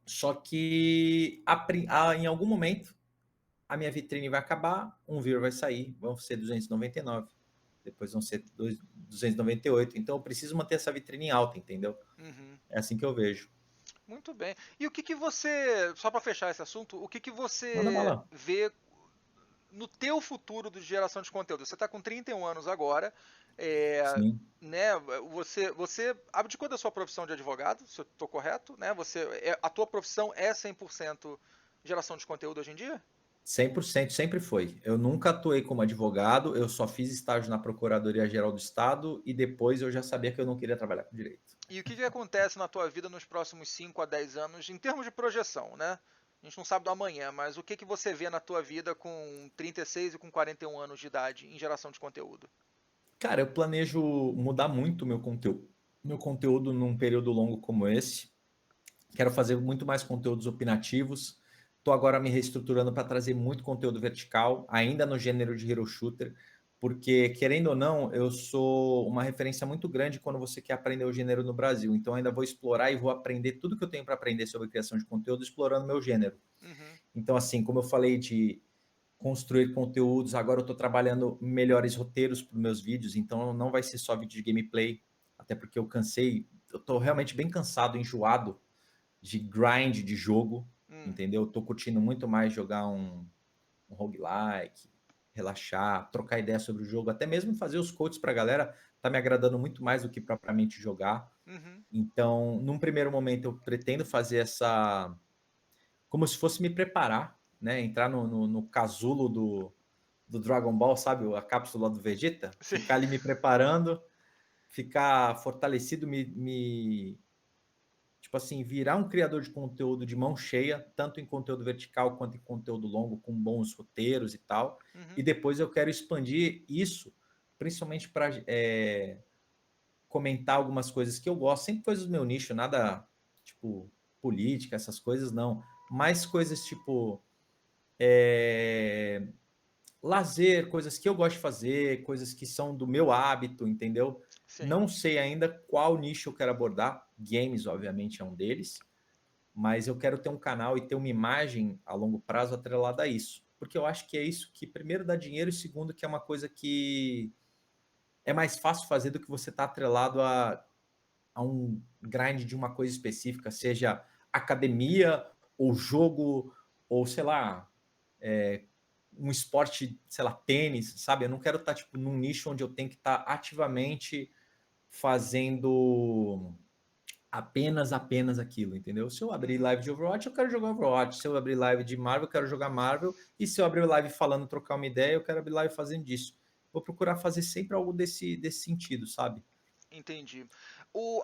só que em algum momento a minha vitrine vai acabar, um viewer vai sair, vão ser 299, depois vão ser 298. Então eu preciso manter essa vitrine alta, entendeu? Uhum. É assim que eu vejo. Muito bem. E o que que você, só para fechar esse assunto, o que que Manda você bala. vê no teu futuro de geração de conteúdo? Você está com 31 anos agora, Sim. né? Você abdicou da sua profissão de advogado, se eu estou correto, né? A tua profissão é 100% geração de conteúdo hoje em dia? 100% sempre foi. Eu nunca atuei como advogado, eu só fiz estágio na Procuradoria-Geral do Estado e depois eu já sabia que eu não queria trabalhar com direito. E o que, que acontece na tua vida nos próximos 5 a 10 anos, em termos de projeção, né? A gente não sabe do amanhã, mas o que, que você vê na tua vida com 36 e com 41 anos de idade em geração de conteúdo? Cara, eu planejo mudar muito meu conteúdo num período longo como esse. Quero fazer muito mais conteúdos opinativos. Estou agora me reestruturando para trazer muito conteúdo vertical, ainda no gênero de hero shooter, porque, querendo ou não, eu sou uma referência muito grande quando você quer aprender o gênero no Brasil. Então, ainda vou explorar e vou aprender tudo que eu tenho para aprender sobre criação de conteúdo, explorando meu gênero. Uhum, Então, assim, como eu falei de construir conteúdos, agora eu estou trabalhando melhores roteiros para os meus vídeos, então não vai ser só vídeo de gameplay, até porque eu cansei, eu estou realmente bem cansado, enjoado de grind de jogo, hum, entendeu? Tô curtindo muito mais jogar um roguelike, relaxar, trocar ideia sobre o jogo, até mesmo fazer os coaches para a galera, tá me agradando muito mais do que propriamente jogar. uhum, Então, num primeiro momento, eu pretendo fazer essa. Como se fosse me preparar, né? Entrar no casulo do Dragon Ball, sabe? A cápsula do Vegeta, sim, ficar ali me preparando, ficar fortalecido, tipo assim, virar um criador de conteúdo de mão cheia, tanto em conteúdo vertical quanto em conteúdo longo, com bons roteiros e tal. E uhum, depois eu quero expandir isso, principalmente para comentar algumas coisas que eu gosto, sempre coisas do meu nicho, nada tipo política, essas coisas não. Mais coisas tipo lazer, coisas que eu gosto de fazer, coisas que são do meu hábito, entendeu? sim, Não sei ainda qual nicho eu quero abordar. Games, obviamente, é um deles, mas eu quero ter um canal e ter uma imagem a longo prazo atrelada a isso. Porque eu acho que é isso que, primeiro, dá dinheiro e, segundo, que é uma coisa que é mais fácil fazer do que você estar atrelado a um grind de uma coisa específica, seja academia ou jogo, ou sei lá, um esporte, sei lá, tênis, sabe? Eu não quero estar tipo num nicho onde eu tenho que estar ativamente fazendo apenas aquilo, entendeu? Se eu abrir uhum. live de Overwatch, eu quero jogar Overwatch. Se eu abrir live de Marvel, eu quero jogar Marvel. E se eu abrir live falando, trocar uma ideia, eu quero abrir live fazendo disso. Vou procurar fazer sempre algo desse sentido, sabe? Entendi.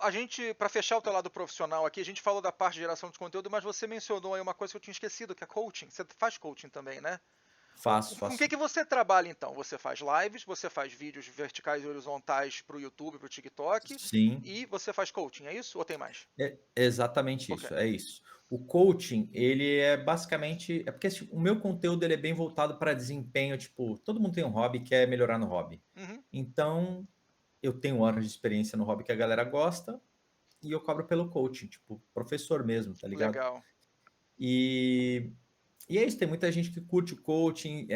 A gente, para fechar o teu lado profissional aqui, a gente falou da parte de geração de conteúdo, mas você mencionou aí uma coisa que eu tinha esquecido, que é coaching. Você faz coaching também, né? Faço, Com o faço. que você trabalha então? Você faz lives, você faz vídeos verticais e horizontais para o YouTube, para o TikTok, Sim, e você faz coaching, é isso? Ou tem mais? é exatamente Ok. isso, é isso. O coaching, ele é basicamente, é porque tipo, o meu conteúdo ele é bem voltado para desempenho, tipo, todo mundo tem um hobby, quer melhorar no hobby. Uhum, Então, eu tenho horas de experiência no hobby que a galera gosta e eu cobro pelo coaching, tipo, professor mesmo, tá ligado? legal. E, e é isso, tem muita gente que curte o coaching,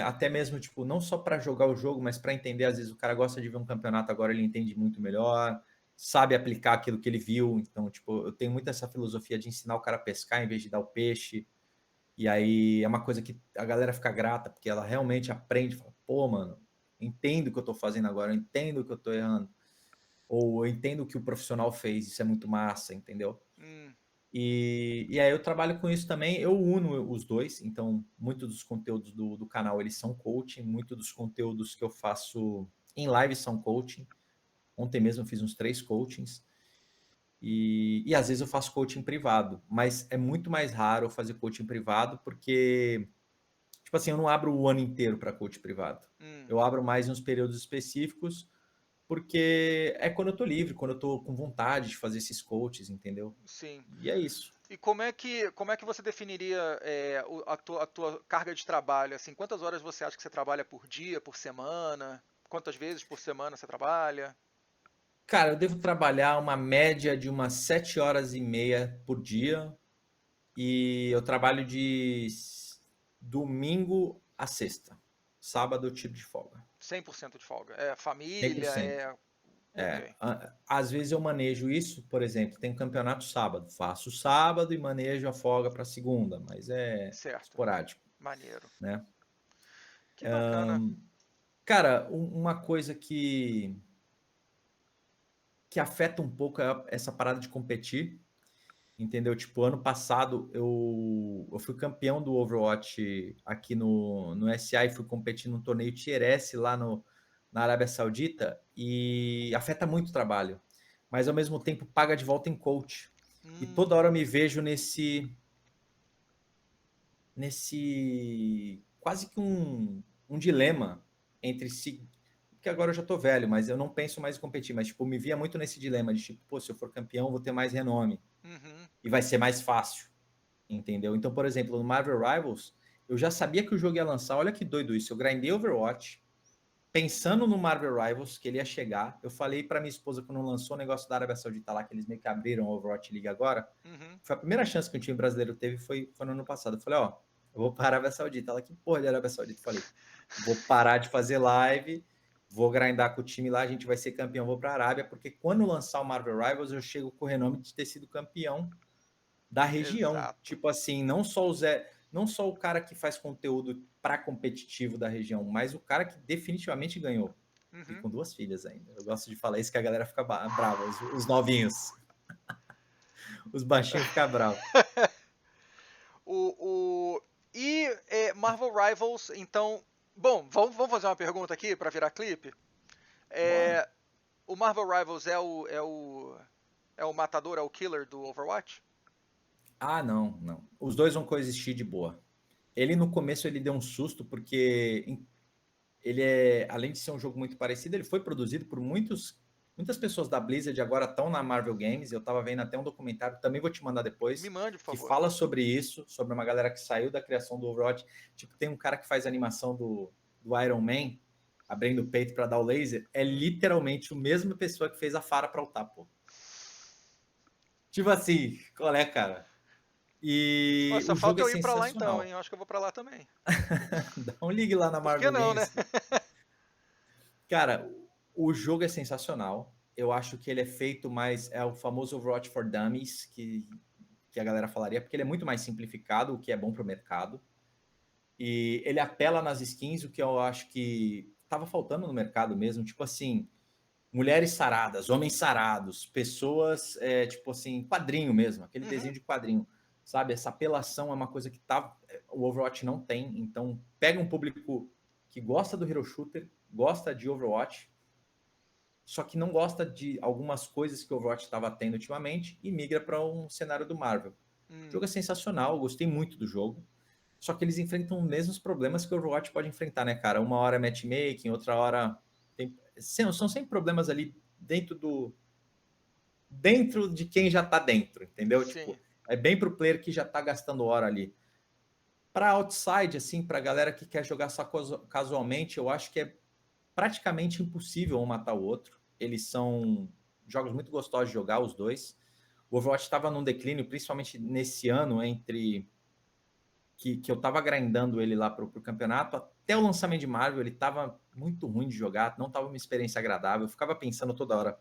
até mesmo, tipo, não só para jogar o jogo, mas para entender, às vezes o cara gosta de ver um campeonato, agora ele entende muito melhor, sabe aplicar aquilo que ele viu, então, tipo, eu tenho muito essa filosofia de ensinar o cara a pescar em vez de dar o peixe, e aí é uma coisa que a galera fica grata, porque ela realmente aprende, fala, pô, mano, entendo o que eu tô fazendo agora, eu entendo o que eu tô errando, ou eu entendo o que o profissional fez, isso é muito massa, entendeu? Hum, E aí eu trabalho com isso também, eu uno os dois, então muitos dos conteúdos do canal eles são coaching, muitos dos conteúdos que eu faço em live são coaching. Ontem mesmo eu fiz uns 3 coachings e às vezes eu faço coaching privado, mas é muito mais raro eu fazer coaching privado porque, tipo assim, eu não abro o ano inteiro para coaching privado. hum, Eu abro mais em uns períodos específicos porque é quando eu tô livre, quando eu tô com vontade de fazer esses coaches, entendeu? sim. E é isso. E como é que você definiria a tua carga de trabalho? Assim, quantas horas você acha que você trabalha por dia, por semana? Quantas vezes por semana você trabalha? Cara, eu devo trabalhar uma média de umas 7 horas e meia por dia e eu trabalho de domingo a sexta. Sábado eu tiro de folga. 100% de folga. É cem por família, cento. é. É, Ok. às vezes eu manejo isso, por exemplo, tem campeonato sábado. Faço sábado e manejo a folga para segunda, mas é Certo. esporádico, Maneiro. né? Que bacana. Cara, uma coisa que afeta um pouco essa parada de competir. Entendeu? Tipo, ano passado eu fui campeão do Overwatch aqui no SA e fui competir num torneio Tier S lá na Arábia Saudita e afeta muito o trabalho, mas ao mesmo tempo paga de volta em coach. E toda hora eu me vejo nesse quase que um dilema entre si, que agora eu já tô velho, mas eu não penso mais em competir, mas tipo, me via muito nesse dilema de tipo, pô, se eu for campeão, vou ter mais renome e vai ser mais fácil, entendeu? Então, por exemplo, no Marvel Rivals, eu já sabia que o jogo ia lançar, olha que doido isso, eu grindei Overwatch, pensando no Marvel Rivals, que ele ia chegar, eu falei para minha esposa quando lançou o negócio da Arábia Saudita lá, que eles meio que abriram o Overwatch League agora, foi a primeira chance que um time brasileiro teve, foi no ano passado. Eu falei, ó, eu vou para a Arábia Saudita. Ela, que porra de Arábia Saudita? Eu falei, vou parar de fazer live, vou grindar com o time lá, a gente vai ser campeão, vou para a Arábia, porque quando lançar o Marvel Rivals, eu chego com o renome de ter sido campeão da região. Exato. Tipo assim, não só o cara que faz conteúdo para competitivo da região, mas o cara que definitivamente ganhou. E com 2 filhas ainda. Eu gosto de falar isso que a galera fica brava, os novinhos. Os baixinhos ficam bravos. Marvel Rivals, então. Bom, vamos fazer uma pergunta aqui para virar clipe. Bora. O Marvel Rivals é o matador, é o killer do Overwatch? Ah, não. Os dois vão coexistir de boa. Ele no começo ele deu um susto porque ele além de ser um jogo muito parecido, ele foi produzido por muitas pessoas da Blizzard agora estão na Marvel Games. Eu tava vendo até um documentário, também vou te mandar Me depois, mande, por que favor. fala sobre isso, sobre uma galera que saiu da criação do Overwatch. Tipo, tem um cara que faz animação do Iron Man, abrindo o peito para dar o laser, é literalmente a mesma pessoa que fez a Farah para ultar, pô. Tipo assim, qual é, cara? E Nossa, o jogo falta é eu ir pra lá então, hein? sensacional. Eu acho que eu vou pra lá também. Dá um ligue lá na Por que Marvel não, né? Games. Cara, o jogo é sensacional. Eu acho que ele é feito mais. É o famoso Overwatch for Dummies, que a galera falaria, porque ele é muito mais simplificado, o que é bom para o mercado. E ele apela nas skins, o que eu acho que estava faltando no mercado mesmo. Tipo assim, mulheres saradas, homens sarados, pessoas, tipo assim, quadrinho mesmo, aquele desenho de quadrinho. Sabe? Essa apelação é uma coisa que o Overwatch não tem. Então, pega um público que gosta do Hero Shooter, gosta de Overwatch, só que não gosta de algumas coisas que o Overwatch estava tendo ultimamente e migra para um cenário do Marvel. O jogo é sensacional, gostei muito do jogo. Só que eles enfrentam os mesmos problemas que o Overwatch pode enfrentar, né, cara? Uma hora é matchmaking, outra hora. São sempre problemas ali dentro de quem já tá dentro, entendeu? Sim. Tipo, é bem pro player que já tá gastando hora ali. Para outside, assim, pra galera que quer jogar só casualmente, eu acho que é praticamente impossível um matar o outro. Eles são jogos muito gostosos de jogar, os dois. O Overwatch estava num declínio, principalmente nesse ano, entre que eu estava grindando ele lá pro campeonato, até o lançamento de Marvel, ele estava muito ruim de jogar, não estava uma experiência agradável. Eu ficava pensando toda hora,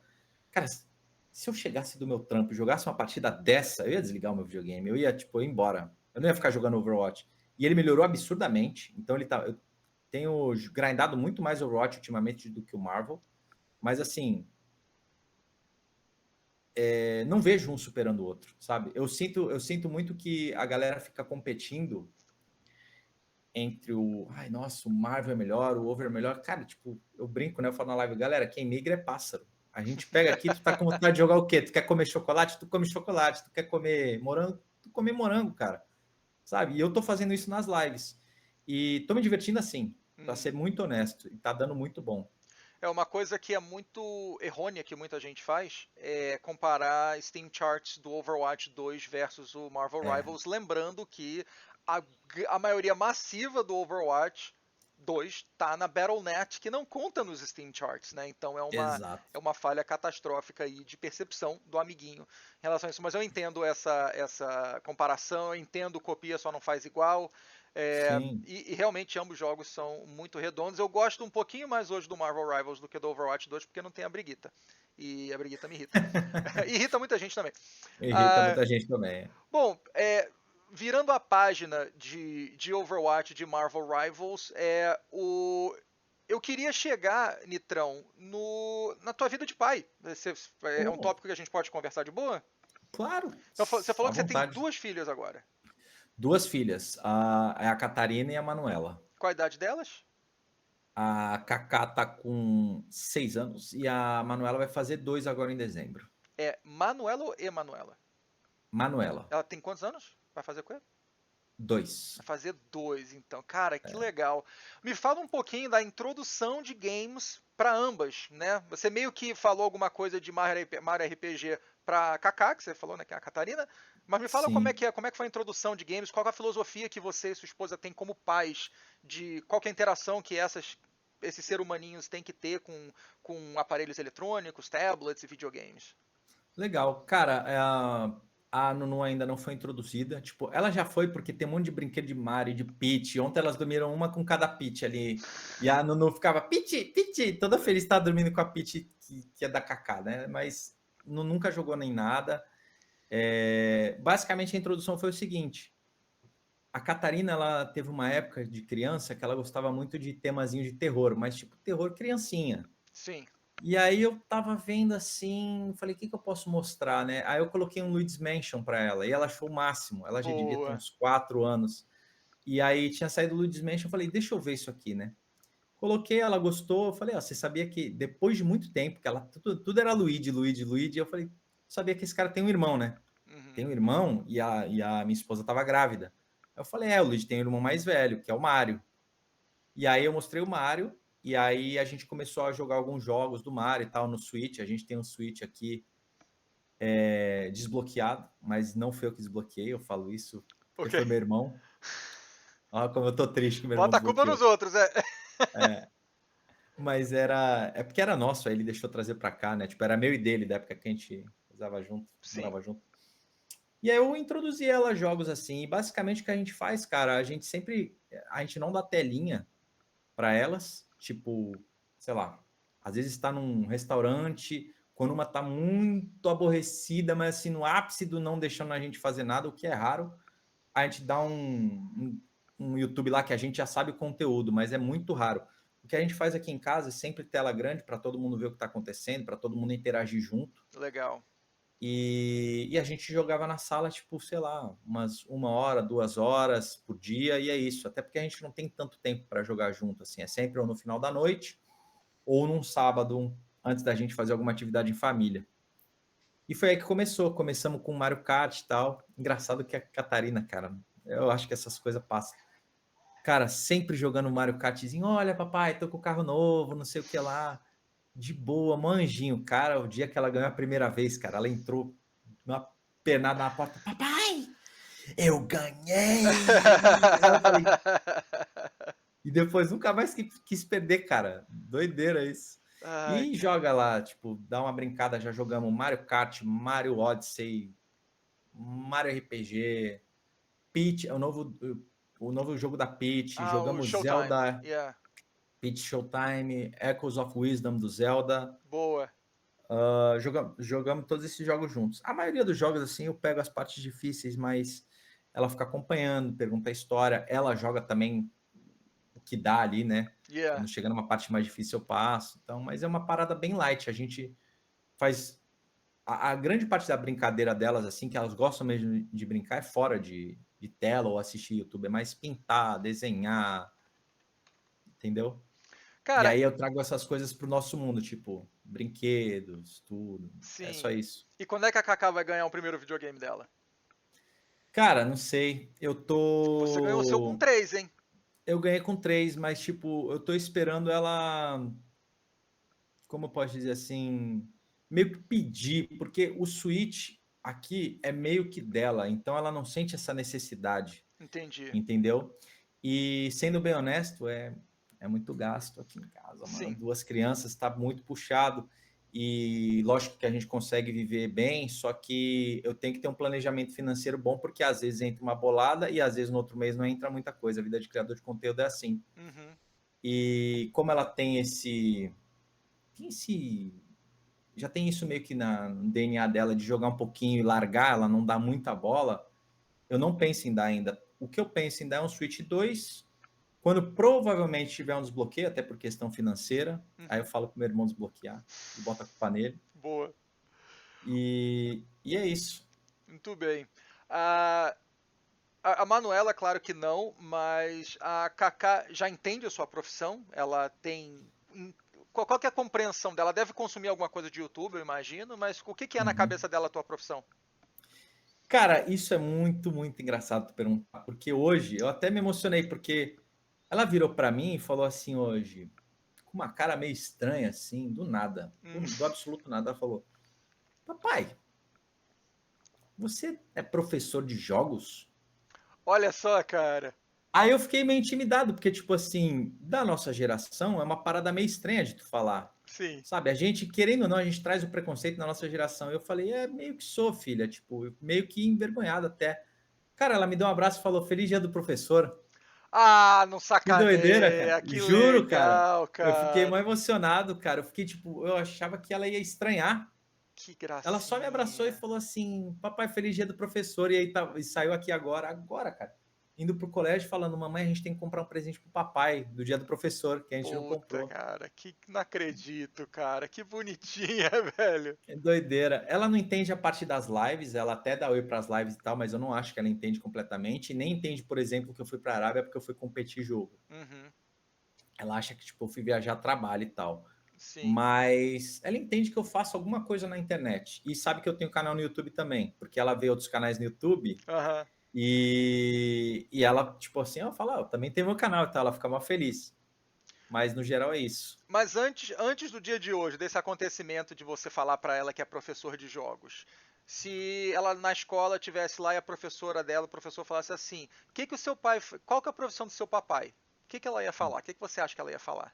cara, se eu chegasse do meu trampo e jogasse uma partida dessa, eu ia desligar o meu videogame, eu ia, tipo, ir embora. Eu não ia ficar jogando Overwatch. E ele melhorou absurdamente, então eu tenho grindado muito mais Overwatch ultimamente do que o Marvel, mas assim, não vejo um superando o outro, sabe? Eu sinto muito que a galera fica competindo entre ai, nossa, o Marvel é melhor, o Over é melhor. Cara, tipo, eu brinco, né? Eu falo na live, galera, quem migra é pássaro. A gente pega aqui, tu tá com vontade de jogar o quê? Tu quer comer chocolate? Tu come chocolate. Tu quer comer morango? Tu come morango, cara. Sabe? E eu tô fazendo isso nas lives. E tô me divertindo assim, pra ser muito honesto. E tá dando muito bom. É uma coisa que é muito errônea que muita gente faz é comparar Steam Charts do Overwatch 2 versus o Marvel É, Rivals, lembrando que a, a maioria massiva do Overwatch 2 tá na Battle.net, que não conta nos Steam Charts, né? Então exato. é uma falha catastrófica aí de percepção do amiguinho em relação a isso. Mas eu entendo essa comparação, eu entendo copia só não faz igual. Sim. E realmente ambos jogos são muito redondos. Eu gosto um pouquinho mais hoje do Marvel Rivals do que do Overwatch 2, porque não tem a Brigitta. E a Brigitta me irrita. E irrita muita gente também. Irrita Ah, muita gente também. bom, virando a página de Overwatch de Marvel Rivals, eu queria chegar, Nitrão, na tua vida de pai. É um Pô, tópico que a gente pode conversar de boa? Claro, Então, você falou à que você tem vontade. 2 filhas agora. 2 filhas, é a Catarina e a Manuela. Qual a idade delas? A Cacá tá com 6 anos e a Manuela vai fazer 2 agora em dezembro. É Manuela ou Emanuela? Manuela, Ela tem quantos anos? Vai fazer com ele? 2. Vai fazer 2, então. Cara, que legal. Me fala um pouquinho da introdução de games para ambas, né? Você meio que falou alguma coisa de Mario RPG para Kaká, que você falou, né, que é a Catarina. Mas me fala Sim. como é que foi a introdução de games, qual é a filosofia que você e sua esposa têm como pais, de qual que é a interação que esses seres humaninhos têm que ter com aparelhos eletrônicos, tablets e videogames. Legal. Cara, a Nunu ainda não foi introduzida. Tipo, ela já foi porque tem um monte de brinquedo de Mario, de Peach. Ontem elas dormiram uma com cada Peach ali. E a Nunu ficava, Peach, Peach, toda feliz estar dormindo com a Peach que é da Kaká, né? Mas nunca jogou nem nada. Basicamente a introdução foi o seguinte. A Catarina, ela teve uma época de criança que ela gostava muito de temazinho de terror, mas tipo terror criancinha. Sim, E aí eu tava vendo assim, falei, o que eu posso mostrar, né? Aí eu coloquei um Luigi's Mansion para ela e ela achou o máximo. Ela já devia ter boa. uns 4 anos. E aí tinha saído o Luigi's Mansion, eu falei, deixa eu ver isso aqui, né? Coloquei, ela gostou. Eu falei, ó, você sabia que depois de muito tempo, que ela tudo era Luigi, Luigi, Luigi, eu falei, sabia que esse cara tem um irmão, né? Uhum. Tem um irmão e a minha esposa tava grávida. Aí eu falei, o Luigi tem um irmão mais velho, que é o Mario. E aí eu mostrei o Mario, e aí a gente começou a jogar alguns jogos do Mario e tal no Switch. A gente tem um Switch aqui desbloqueado, mas não foi eu que desbloqueei, eu falo isso porque Ok. foi meu irmão. Olha como eu tô triste que meu irmão Bota a culpa nos desbloqueou. outros, é. Mas é porque era nosso, aí ele deixou trazer para cá, né? Tipo, era meu e dele, da época que a gente usava junto, Sim. morava junto. E aí eu introduzi ela a jogos assim, e basicamente o que a gente faz, cara, a gente não dá telinha para elas, tipo, sei lá, às vezes está num restaurante, quando uma tá muito aborrecida, mas assim, no ápice do não deixando a gente fazer nada, o que é raro, a gente dá um YouTube lá que a gente já sabe o conteúdo, mas é muito raro. O que a gente faz aqui em casa é sempre tela grande para todo mundo ver o que está acontecendo, para todo mundo interagir junto. Legal. E a gente jogava na sala, tipo, sei lá, umas 1 hora, 2 horas por dia, e é isso. Até porque a gente não tem tanto tempo para jogar junto, assim. É sempre ou no final da noite, ou num sábado, antes da gente fazer alguma atividade em família. E foi aí que começou. Começamos com Mario Kart e tal. Engraçado que a Catarina, cara, eu acho que essas coisas passam. Cara, sempre jogando Mario Kartzinho. Olha, papai, tô com o carro novo, não sei o que lá. De boa, manjinho. Cara, o dia que ela ganhou a primeira vez, cara, ela entrou uma penada na porta. Papai, eu ganhei! Eu falei. E depois nunca mais quis perder, cara. Doideira isso. Ai, E cara. joga lá, tipo, dá uma brincada. Já jogamos Mario Kart, Mario Odyssey, Mario RPG, Peach, o novo jogo da Peach. Ah, o Jogamos Showtime. Zelda, Yeah. Peach Showtime, Echoes of Wisdom do Zelda. Boa. Jogamos todos esses jogos juntos. A maioria dos jogos, assim, eu pego as partes difíceis, mas ela fica acompanhando, pergunta a história. Ela joga também o que dá ali, né? Yeah. Quando chega numa parte mais difícil, eu passo. Então, mas é uma parada bem light. A gente faz. A grande parte da brincadeira delas, assim, que elas gostam mesmo de brincar, é fora de tela ou assistir YouTube. É mais pintar, desenhar, entendeu? E Cara, aí eu trago essas coisas pro nosso mundo, tipo, brinquedos, tudo. É só sim. isso. E quando é que a Kaká vai ganhar o primeiro videogame dela? Cara, não sei. Eu Você ganhou o seu com tô. 3, hein? Eu ganhei com 3, mas, tipo, eu tô esperando ela. Como eu posso dizer assim? Meio que pedir, porque o Switch aqui é meio que dela, então ela não sente essa necessidade, Entendi. entendeu? E sendo bem honesto, é muito gasto aqui em casa, mano. Sim. 2 crianças tá muito puxado. E lógico que a gente consegue viver bem, só que eu tenho que ter um planejamento financeiro bom, porque às vezes entra uma bolada e às vezes no outro mês não entra muita coisa. A vida de criador de conteúdo é assim. Uhum. E como ela tem esse já tem isso meio que no DNA dela de jogar um pouquinho e largar, ela não dá muita bola, eu não penso em dar ainda. O que eu penso em dar é um Switch 2, quando provavelmente tiver um desbloqueio, até por questão financeira, aí eu Uhum. falo pro meu irmão desbloquear e bota a culpa nele. Boa. E é isso. Muito bem. A, a Manuela, claro que não, mas a Kaká já entende a sua profissão? Ela tem. Qual que é a compreensão dela? Deve consumir alguma coisa de YouTube, eu imagino, mas o que é na Uhum. cabeça dela a tua profissão? Cara, isso é muito, muito engraçado tu perguntar, porque hoje eu até me emocionei, porque ela virou para mim e falou assim hoje, com uma cara meio estranha, assim, do nada, Hum, do absoluto nada, ela falou: Papai, você é professor de jogos? olha só, cara. Aí eu fiquei meio intimidado, porque, tipo assim, da nossa geração é uma parada meio estranha de tu falar. Sim. Sabe, a gente, querendo ou não, a gente traz o preconceito na nossa geração. Eu falei, meio que sou, filha, tipo, meio que envergonhado até. Cara, ela me deu um abraço e falou, feliz dia do professor. Ah, não Que doideira, cara. sacaneia, que Juro, cara. legal, Eu fiquei cara. mais emocionado, cara. Eu fiquei, tipo, eu achava que ela ia estranhar. Que Ela só me abraçou e gracinha. falou assim: Papai, feliz dia do professor. E aí e saiu aqui agora, cara. Indo pro colégio falando: Mamãe, a gente tem que comprar um presente pro papai do dia do professor, que a gente não Puta, comprou. cara, que não acredito, cara. Que bonitinha, velho. É doideira. Ela não entende a parte das lives, ela até dá oi pras lives e tal, mas eu não acho que ela entende completamente. E nem entende, por exemplo, que eu fui pra Arábia porque eu fui competir jogo. Uhum, Ela acha que, tipo, eu fui viajar a trabalho e tal. sim. Mas ela entende que eu faço alguma coisa na internet. E sabe que eu tenho canal no YouTube também, porque ela vê outros canais no YouTube. Aham. E ela, tipo assim, ela fala, eu também tenho meu canal e tal, ela fica mal feliz. Mas no geral é isso. Mas antes do dia de hoje, desse acontecimento de você falar pra ela que é professor de jogos, se ela na escola tivesse lá e a professora dela, o professor falasse assim, que o seu pai, qual que é a profissão do seu papai? O que ela ia falar? O que você acha que ela ia falar?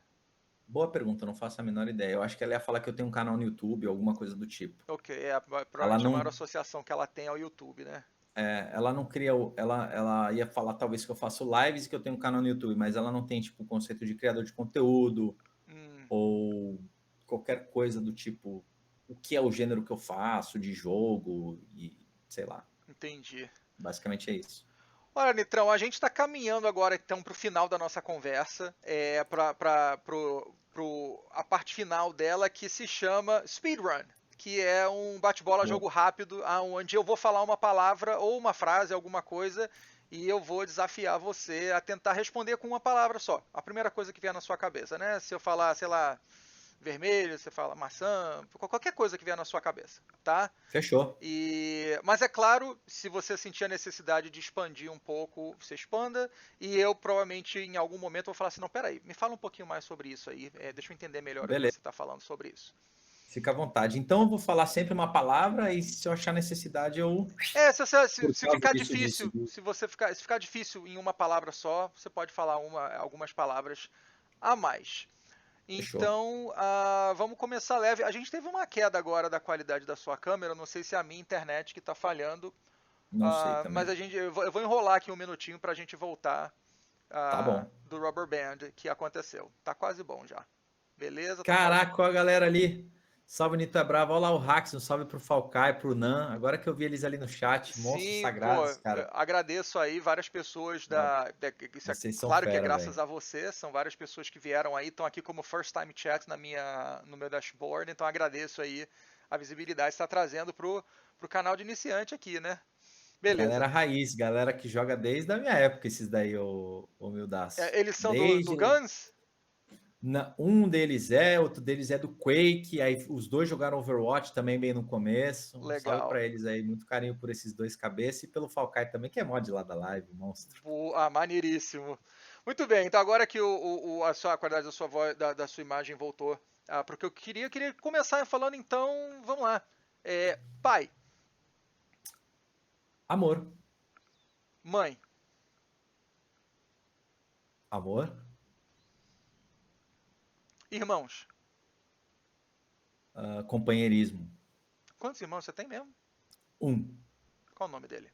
Boa pergunta, não faço a menor ideia. Eu acho que ela ia falar que eu tenho um canal no YouTube, alguma coisa do tipo. Ok, Ela provavelmente a maior não, associação que ela tem ao YouTube, né? ela não cria, ela ia falar talvez que eu faço lives e que eu tenho um canal no YouTube, mas ela não tem tipo o conceito de criador de conteúdo Hum, ou qualquer coisa do tipo o que é o gênero que eu faço de jogo e sei lá. entendi. Basicamente é isso. Olha, Nitrão, a gente está caminhando agora então para o final da nossa conversa, para a parte final dela que se chama Speedrun, que é um bate-bola Boa. jogo rápido, onde eu vou falar uma palavra ou uma frase, alguma coisa, e eu vou desafiar você a tentar responder com uma palavra só. A primeira coisa que vier na sua cabeça, né? Se eu falar, sei lá, vermelho, você fala maçã, qualquer coisa que vier na sua cabeça, tá? Fechou. Mas é claro, se você sentir a necessidade de expandir um pouco, você expanda. E eu provavelmente em algum momento vou falar assim: não, peraí, me fala um pouquinho mais sobre isso aí. Deixa eu entender melhor o que Beleza. você está falando sobre isso. Fica à vontade. Então, eu vou falar sempre uma palavra e se eu achar necessidade, eu, por Se causa ficar disso, disso, difícil, disso. se ficar difícil em uma palavra só, você pode falar algumas palavras a mais. Fechou. Então, vamos começar leve. A gente teve uma queda agora da qualidade da sua câmera. Não sei se é a minha internet que está falhando. Não sei Mas também. eu vou enrolar aqui um minutinho para a gente voltar Tá bom. do Rubber Band que aconteceu. Tá quase bom já. Beleza? Tá quase bom. Caraca, ó a galera ali. Salve, Nito é Bravo. Olha lá o Rax, um salve pro Falcai, pro Nan. Agora que eu vi eles ali no chat, monstros Sim, pô, sagrados, cara. agradeço aí várias pessoas Ó, isso é vocês são claro que é fera, graças velho. a você, são várias pessoas que vieram aí, estão aqui como first time chat no meu dashboard, então agradeço aí a visibilidade que está trazendo pro canal de iniciante aqui, né? Beleza. Galera raiz, galera que joga desde a minha época, esses daí, ô Mildaço. Eles são do Desde Guns? Um deles outro deles é do Quake, aí os dois jogaram Overwatch também bem no começo. Um salve Legal. para eles aí, muito carinho por esses dois cabeças e pelo Falcai também, que é mod lá da live, monstro. Maneiríssimo. Muito bem, então agora que a qualidade da sua voz, da sua imagem voltou para o que eu queria começar falando então, vamos lá. Pai, Amor. mãe, Amor. irmãos. Companheirismo. Quantos irmãos você tem mesmo? Um. Qual o nome dele?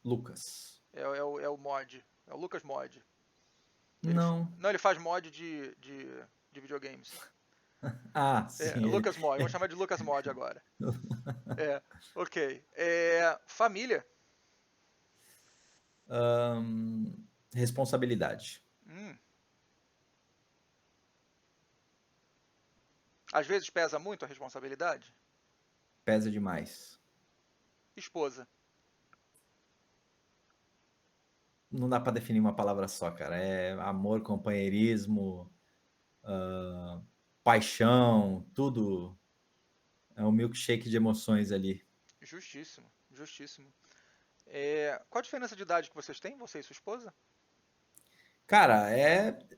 Lucas. É o mod. É o Lucas Mod. Não. Não, ele faz mod de videogames. Ah, sim, ele. Lucas Mod. Vamos chamar de Lucas Mod agora. Ok. Família. Responsabilidade. Hum, às vezes pesa muito a responsabilidade. Pesa demais. Esposa. Não dá para definir uma palavra só, cara. É amor, companheirismo, paixão, tudo. É um milkshake de emoções ali. Justíssimo, justíssimo. Qual a diferença de idade que vocês têm, você e sua esposa? Cara,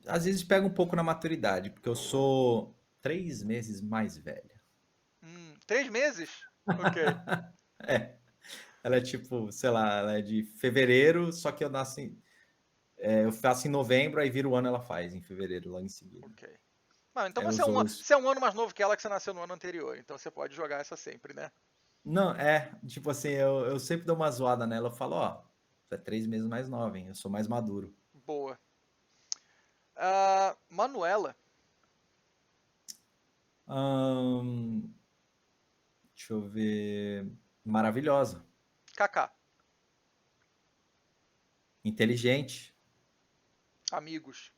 às vezes pega um pouco na maturidade, porque eu sou 3 meses mais velha. 3 meses? Ok. É, ela é tipo, sei lá, ela é de fevereiro, só que eu nasci, eu faço em novembro, aí vira o ano ela faz em fevereiro, logo em seguida. Ok. Não, então Ela você é, usou os. você é um ano mais novo que ela, que você nasceu no ano anterior. Então você pode jogar essa sempre, né? Não, tipo assim, eu sempre dou uma zoada nela, eu falo, ó, você é 3 meses mais nova, hein? Eu sou mais maduro. Boa. Manuela. Ahn, deixa eu ver. Maravilhosa, Kaká. inteligente, Amigos.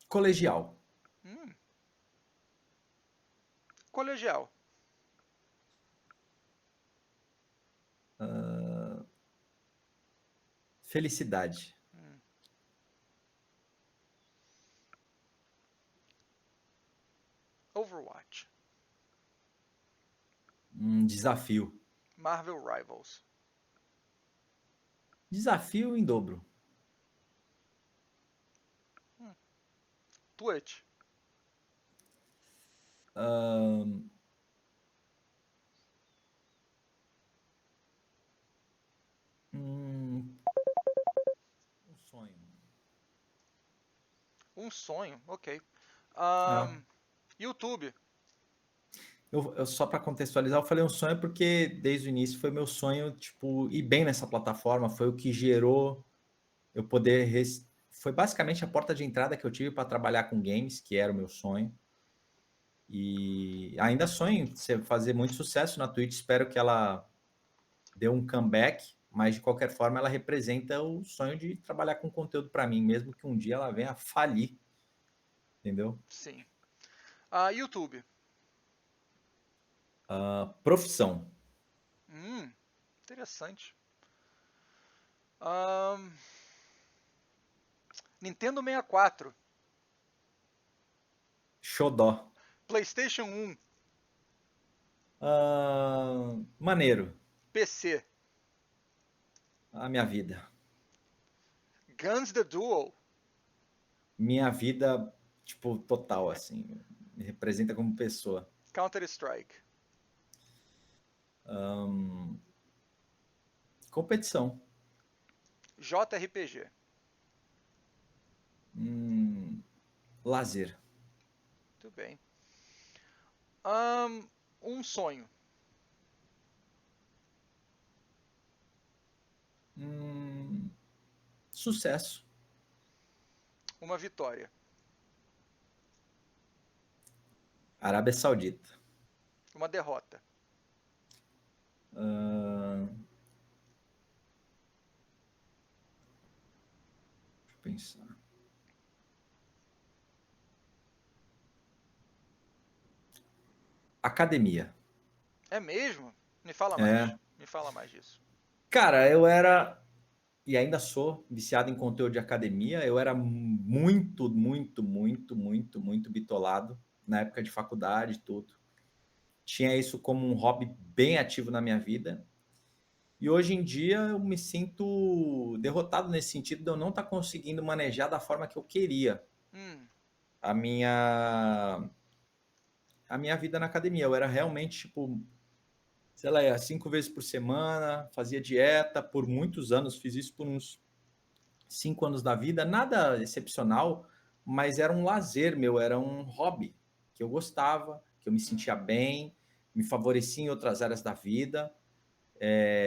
colegial, Hum, Colegial. felicidade, Hum, Overwatch. desafio. Marvel Rivals. Desafio em dobro. Twitch. Ahn, hum, um sonho. Um sonho. Ok. É. YouTube. Só para contextualizar, eu falei um sonho porque desde o início foi meu sonho, tipo, ir bem nessa plataforma, foi o que gerou eu poder. Foi basicamente a porta de entrada que eu tive para trabalhar com games, que era o meu sonho. E ainda sonho em fazer muito sucesso na Twitch. Espero que ela dê um comeback, mas de qualquer forma ela representa o sonho de trabalhar com conteúdo para mim, mesmo que um dia ela venha a falir, entendeu? Sim. YouTube. Profissão. Interessante. Ahn, Nintendo 64. Xodó. PlayStation 1. Maneiro. PC. A minha vida. Guns the Duel. Minha vida, tipo, total, assim. Me representa como pessoa. Counter-Strike. Competição. JRPG. Lazer. Muito bem. Um sonho. Sucesso. Uma vitória. Arábia Saudita. Uma derrota. Deixa eu pensar. Academia. É mesmo? Me fala mais. É. Me fala mais disso. Cara, eu era e ainda sou viciado em conteúdo de academia. Eu era muito, muito, muito, muito, muito bitolado na época de faculdade e tudo. Tinha isso como um hobby bem ativo na minha vida. E hoje em dia eu me sinto derrotado nesse sentido de eu não estar conseguindo manejar da forma que eu queria Hum, a minha a minha vida na academia. Eu era realmente tipo, sei lá, ia 5 vezes por semana, fazia dieta por muitos anos, fiz isso por uns 5 anos da vida, nada excepcional, mas era um lazer meu, era um hobby que eu gostava, que eu me hum, sentia bem, me favorecia em outras áreas da vida,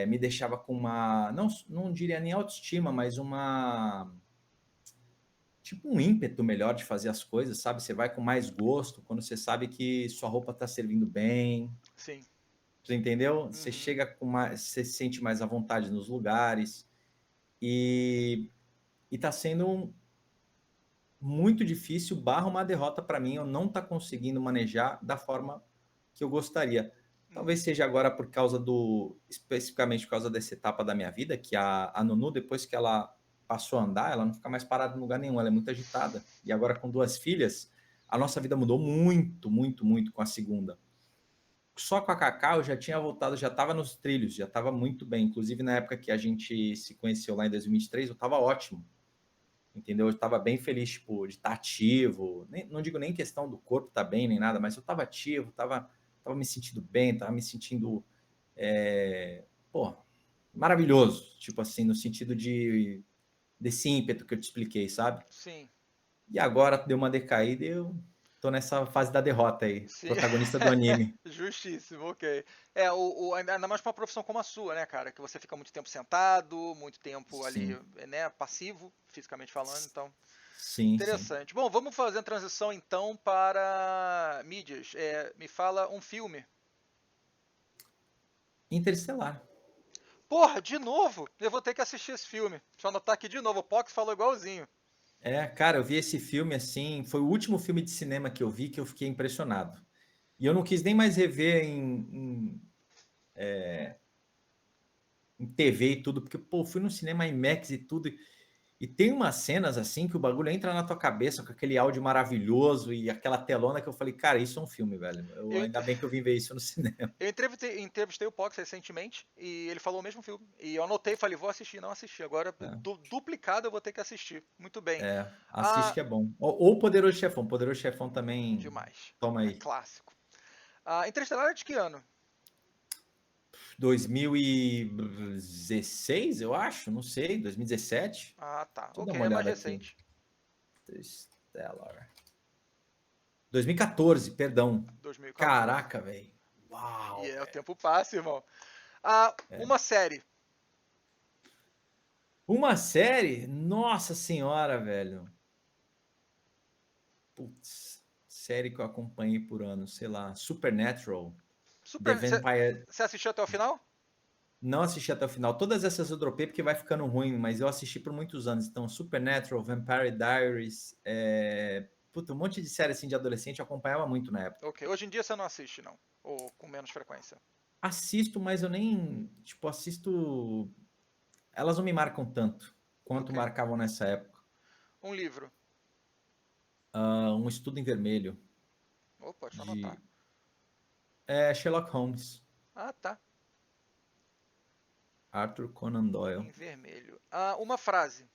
me deixava com uma, não diria nem autoestima, mas uma, tipo um ímpeto melhor de fazer as coisas, sabe? Você vai com mais gosto quando você sabe que sua roupa está servindo bem, sim. você entendeu? Você Uhum. chega com mais, você se sente mais à vontade nos lugares e está sendo muito difícil, barra uma derrota para mim, eu não tá conseguindo manejar da forma que eu gostaria. Talvez seja agora por causa especificamente por causa dessa etapa da minha vida, que a Nunu, depois que ela passou a andar, ela não fica mais parada em lugar nenhum, ela é muito agitada. E agora com 2 filhas, a nossa vida mudou muito, muito, muito com a segunda. Só com a Cacá eu já tinha voltado, já estava nos trilhos, já estava muito bem. Inclusive na época que a gente se conheceu lá em 2023, eu estava ótimo. Entendeu? Eu estava bem feliz, tipo, de estar ativo. Não digo nem questão do corpo estar bem, nem nada, mas eu estava ativo, tava me sentindo bem, estava me sentindo, pô, maravilhoso. Tipo assim, no sentido desse ímpeto que eu te expliquei, sabe? Sim. E agora deu uma decaída e eu tô nessa fase da derrota aí, Sim. protagonista do anime. Justíssimo, ok. Ainda mais pra uma profissão como a sua, né, cara? Que você fica muito tempo sentado, muito tempo ali, Sim, né, passivo, fisicamente falando, então. sim, sim. Interessante. Bom, vamos fazer a transição então para mídias. Me fala um filme. Interestelar. Porra, de novo? Eu vou ter que assistir esse filme. Deixa eu anotar aqui de novo. O Pox falou igualzinho. Cara, eu vi esse filme assim, foi o último filme de cinema que eu vi que eu fiquei impressionado. E eu não quis nem mais rever em TV e tudo, porque, pô, fui no cinema IMAX e tudo, e tem umas cenas assim que o bagulho entra na tua cabeça com aquele áudio maravilhoso e aquela telona que eu falei, cara, isso é um filme, velho. Eu, Ainda bem que eu vim ver isso no cinema. eu entrevistei o Pox recentemente e ele falou o mesmo filme. E eu anotei e falei, vou assistir, não assisti. Agora, duplicado, eu vou ter que assistir. Muito bem. Assiste Ah, que é bom. Ou Poderoso Chefão. Poderoso Chefão também, demais. toma É aí. clássico. Interestelar é de que ano? 2016, eu acho, não sei, 2017. Ah, tá. Deixa eu dar Ok, uma é mais olhada aqui. recente. Interstellar. 2014, perdão. 2014. Caraca, velho. E Uau, o velho. tempo passa, irmão. Uma série. Uma série? Nossa senhora, velho. Putz, série que eu acompanhei por anos, sei lá, Supernatural, The Super. Vampire. Você assistiu até o final? Não assisti até o final. Todas essas eu dropei porque vai ficando ruim, mas eu assisti por muitos anos. Então, Supernatural, Vampire Diaries, puta, um monte de série assim de adolescente eu acompanhava muito na época. Ok. Hoje em dia você não assiste, não. Ou com menos frequência. Assisto, mas eu nem, tipo, assisto. Elas não me marcam tanto quanto Ok. marcavam nessa época. Um livro. Um Estudo em Vermelho, Opa, deixa eu anotar. de Sherlock Holmes, Ah, tá. Arthur Conan Doyle. Em vermelho. Uma frase.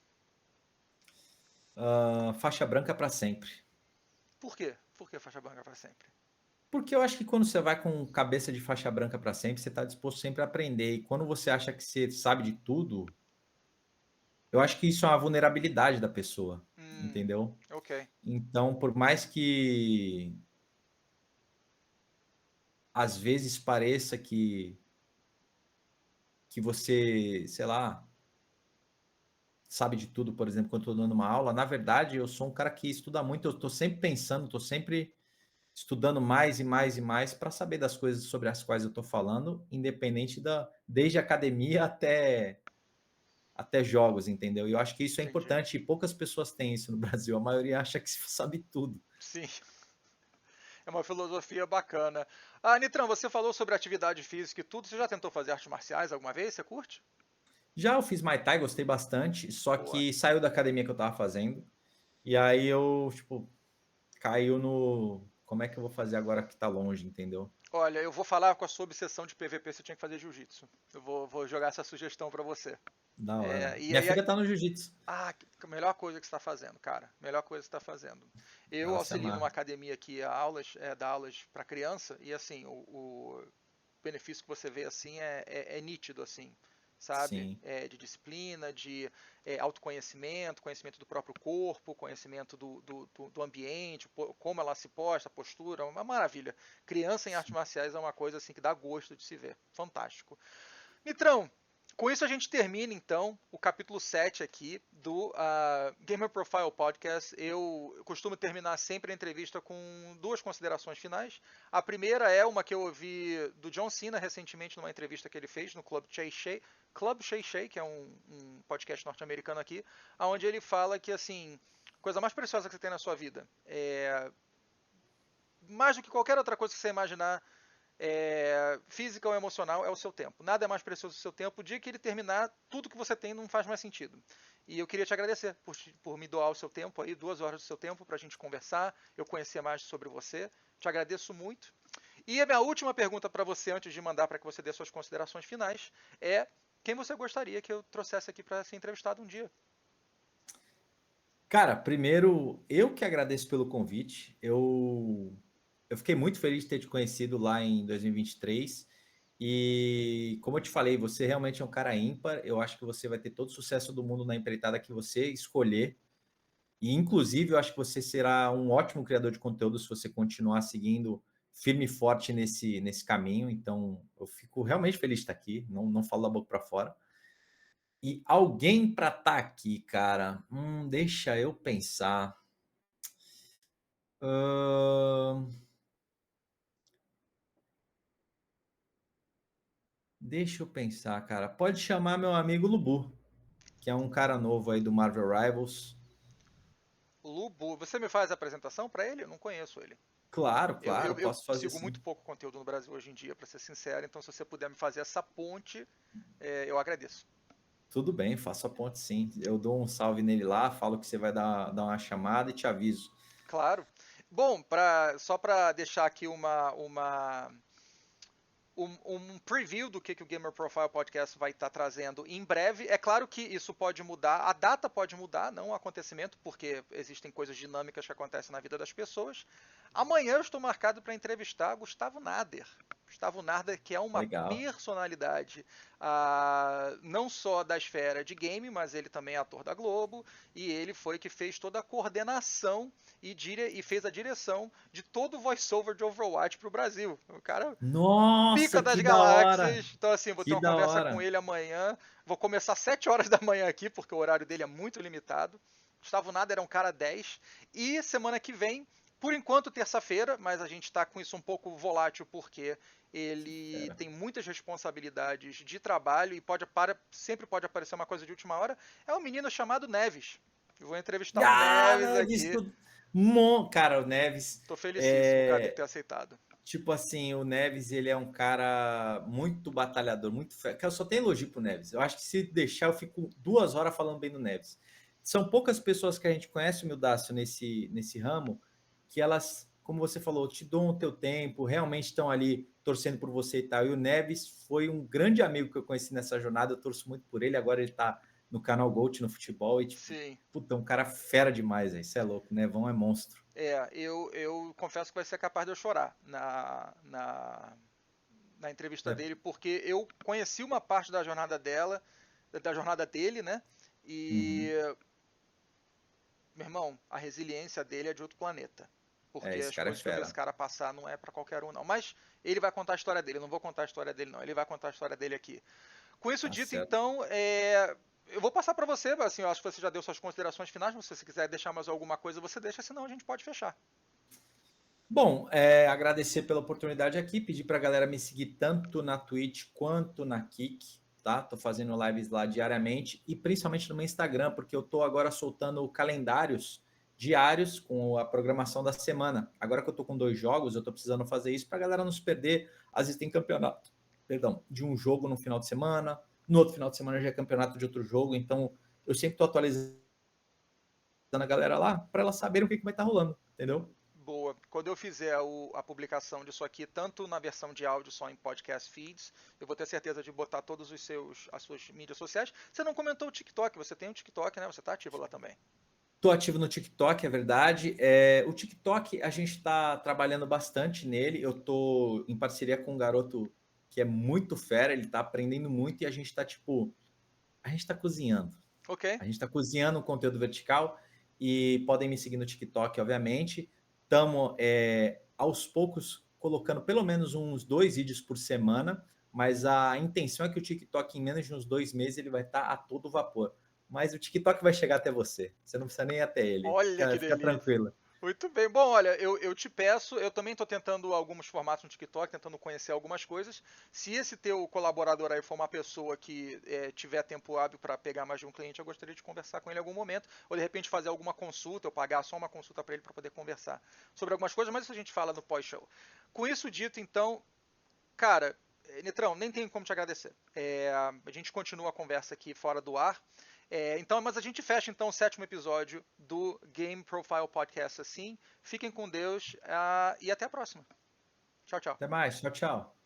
Faixa branca para sempre. Por quê? Por que faixa branca pra sempre? Porque eu acho que quando você vai com cabeça de faixa branca para sempre, você está disposto sempre a aprender. E quando você acha que você sabe de tudo, eu acho que isso é uma vulnerabilidade da pessoa, entendeu? Ok. Então, por mais que às vezes pareça que você, sei lá, sabe de tudo, por exemplo, quando estou dando uma aula, na verdade, eu sou um cara que estuda muito, eu estou sempre pensando, estou sempre estudando mais e mais e mais para saber das coisas sobre as quais eu estou falando, independente desde academia até jogos, entendeu? E eu acho que isso é Entendi. importante e poucas pessoas têm isso no Brasil. A maioria acha que sabe tudo. Sim. É uma filosofia bacana. Nitran, você falou sobre atividade física e tudo. Você já tentou fazer artes marciais alguma vez? Você curte? Já eu fiz Muay Thai, gostei bastante, só Boa. que saiu da academia que eu estava fazendo. E aí eu, tipo, caiu no. Como é que eu vou fazer agora que tá longe, entendeu? Olha, eu vou falar com a sua obsessão de PVP, você tinha que fazer jiu-jitsu. Eu vou jogar essa sugestão pra você. Da hora. E Minha aí, filha tá no jiu-jitsu. melhor coisa que você está fazendo, cara. Melhor coisa que você está fazendo. Eu Ela se auxilio numa amarra. academia aqui dá aulas para criança e assim o benefício que você vê assim é nítido assim, sabe? Sim, De disciplina, de autoconhecimento, conhecimento do próprio corpo, conhecimento do ambiente, como ela se posta, a postura, uma maravilha. Criança em artes sim. marciais é uma coisa assim que dá gosto de se ver. Fantástico. Nitrão, com isso a gente termina então o capítulo 7 aqui do Gamer Profile Podcast. Eu costumo terminar sempre a entrevista com duas considerações finais. A primeira é uma que eu ouvi do John Cena recentemente numa entrevista que ele fez no Club Shay Shay, que é um podcast norte-americano aqui, onde ele fala que assim coisa mais preciosa que você tem na sua vida. Mais do que qualquer outra coisa que você imaginar, física ou emocional, é o seu tempo. Nada é mais precioso do seu tempo. O dia que ele terminar, tudo que você tem não faz mais sentido. E eu queria te agradecer por me doar o seu tempo aí, 2 horas do seu tempo para a gente conversar, eu conhecer mais sobre você. Te agradeço muito. E a minha última pergunta para você, antes de mandar para que você dê suas considerações finais, é quem você gostaria que eu trouxesse aqui para ser entrevistado um dia? Cara, primeiro, eu que agradeço pelo convite. Eu fiquei muito feliz de ter te conhecido lá em 2023. E como eu te falei, você realmente é um cara ímpar. Eu acho que você vai ter todo o sucesso do mundo na empreitada que você escolher. E, inclusive, eu acho que você será um ótimo criador de conteúdo se você continuar seguindo firme e forte nesse caminho. Então, eu fico realmente feliz de estar aqui. Não falo da boca para fora. E alguém para estar aqui, cara. Deixa eu pensar. Deixa eu pensar, cara. Pode chamar meu amigo Lubu, que é um cara novo aí do Marvel Rivals. Lubu, você me faz a apresentação para ele? Eu não conheço ele. Claro, Eu, claro, eu, eu posso fazer sigo muito sim. pouco conteúdo no Brasil hoje em dia, para ser sincero, então se você puder me fazer essa ponte, eu agradeço. Tudo bem, faço a ponte sim. Eu dou um salve nele lá, falo que você vai dar uma chamada e te aviso. Claro. Bom, só para deixar aqui um preview do que o Gamer Profile Podcast vai estar trazendo em breve. É claro que isso pode mudar, a data pode mudar, não o acontecimento, porque existem coisas dinâmicas que acontecem na vida das pessoas. Amanhã eu estou marcado para entrevistar Gustavo Nader. Gustavo Nader, que é uma Legal. personalidade não só da esfera de game, mas ele também é ator da Globo, e ele foi que fez toda a coordenação e fez a direção de todo o voiceover de Overwatch para o Brasil. O cara pica Nossa, das que da hora! galáxias. Então, assim, vou ter Que uma da conversa com hora! ele amanhã. Vou começar às 7 horas da manhã aqui, porque o horário dele é muito limitado. Gustavo Nader é um cara 10. E semana que vem, por enquanto terça-feira, mas a gente está com isso um pouco volátil, porque ele Fera. tem muitas responsabilidades de trabalho e sempre pode aparecer uma coisa de última hora. É um menino chamado Neves. Eu vou entrevistar o Neves Neves, aqui. cara, o Neves. Tô felicíssimo, cara, dele ter É, aceitado. Tipo assim, o Neves, ele é um cara muito batalhador, muito fera. Eu só tenho elogio pro Neves. Eu acho que se deixar, eu fico 2 horas falando bem do Neves. São poucas pessoas que a gente conhece, o Mildácio, nesse ramo, que elas, como você falou, te dão o teu tempo, realmente estão ali torcendo por você e tal. E o Neves foi um grande amigo que eu conheci nessa jornada, eu torço muito por ele. Agora ele tá no canal Gold no futebol e, tipo, Sim. puta, um cara fera demais, aí. Isso é louco, né? Nevão é monstro. Eu confesso que vai ser capaz de eu chorar na entrevista É. dele, porque eu conheci uma parte da jornada dele, né? E, Uhum. meu irmão, a resiliência dele é de outro planeta. Porque Esse as cara é coisas que eu vi esse fera. cara passar não é pra qualquer um, não. Mas ele vai contar a história dele, eu não vou contar a história dele, não. Ele vai contar a história dele aqui. Com isso Tá dito, certo. então, eu vou passar para você, assim, eu acho que você já deu suas considerações finais, mas se você quiser deixar mais alguma coisa, você deixa, senão a gente pode fechar. Bom, agradecer pela oportunidade aqui, pedir para a galera me seguir tanto na Twitch quanto na Kick, tá? Tô fazendo lives lá diariamente e principalmente no meu Instagram, porque eu tô agora soltando calendários diários com a programação da semana. Agora que eu tô com 2 jogos, eu tô precisando fazer isso para a galera não se perder. Às vezes tem campeonato, perdão, de um jogo no final de semana, no outro final de semana já é campeonato de outro jogo, então eu sempre tô atualizando a galera lá para elas saberem o que vai estar rolando, entendeu? Boa. Quando eu fizer a publicação disso aqui, tanto na versão de áudio só em podcast feeds, eu vou ter certeza de botar todos as suas mídias sociais. Você não comentou o TikTok, você tem um TikTok, né? Você está ativo lá também. Estou ativo no TikTok, é verdade. O TikTok, a gente está trabalhando bastante nele. Eu estou em parceria com um garoto que é muito fera, ele está aprendendo muito e a gente está, tipo, a gente está cozinhando. Ok. A gente está cozinhando um conteúdo vertical e podem me seguir no TikTok, obviamente. Estamos, aos poucos, colocando pelo menos uns 2 vídeos por semana, mas a intenção é que o TikTok, em menos de uns 2 meses, ele vai estar a todo vapor. Mas o TikTok vai chegar até você. Você não precisa nem ir até ele. Olha que Fica delícia. tranquila. Muito bem. Bom, olha, eu te peço, eu também estou tentando alguns formatos no TikTok, tentando conhecer algumas coisas. Se esse teu colaborador aí for uma pessoa que tiver tempo hábil para pegar mais de um cliente, eu gostaria de conversar com ele em algum momento, ou de repente fazer alguma consulta, ou pagar só uma consulta para ele para poder conversar sobre algumas coisas, mas isso a gente fala no pós-show. Com isso dito, então, cara, Nitrão, nem tenho como te agradecer. A gente continua a conversa aqui fora do ar. Então, mas a gente fecha então o 7º episódio do Game Profile Podcast assim. Fiquem com Deus e até a próxima. Tchau, tchau. Até mais. Tchau, tchau.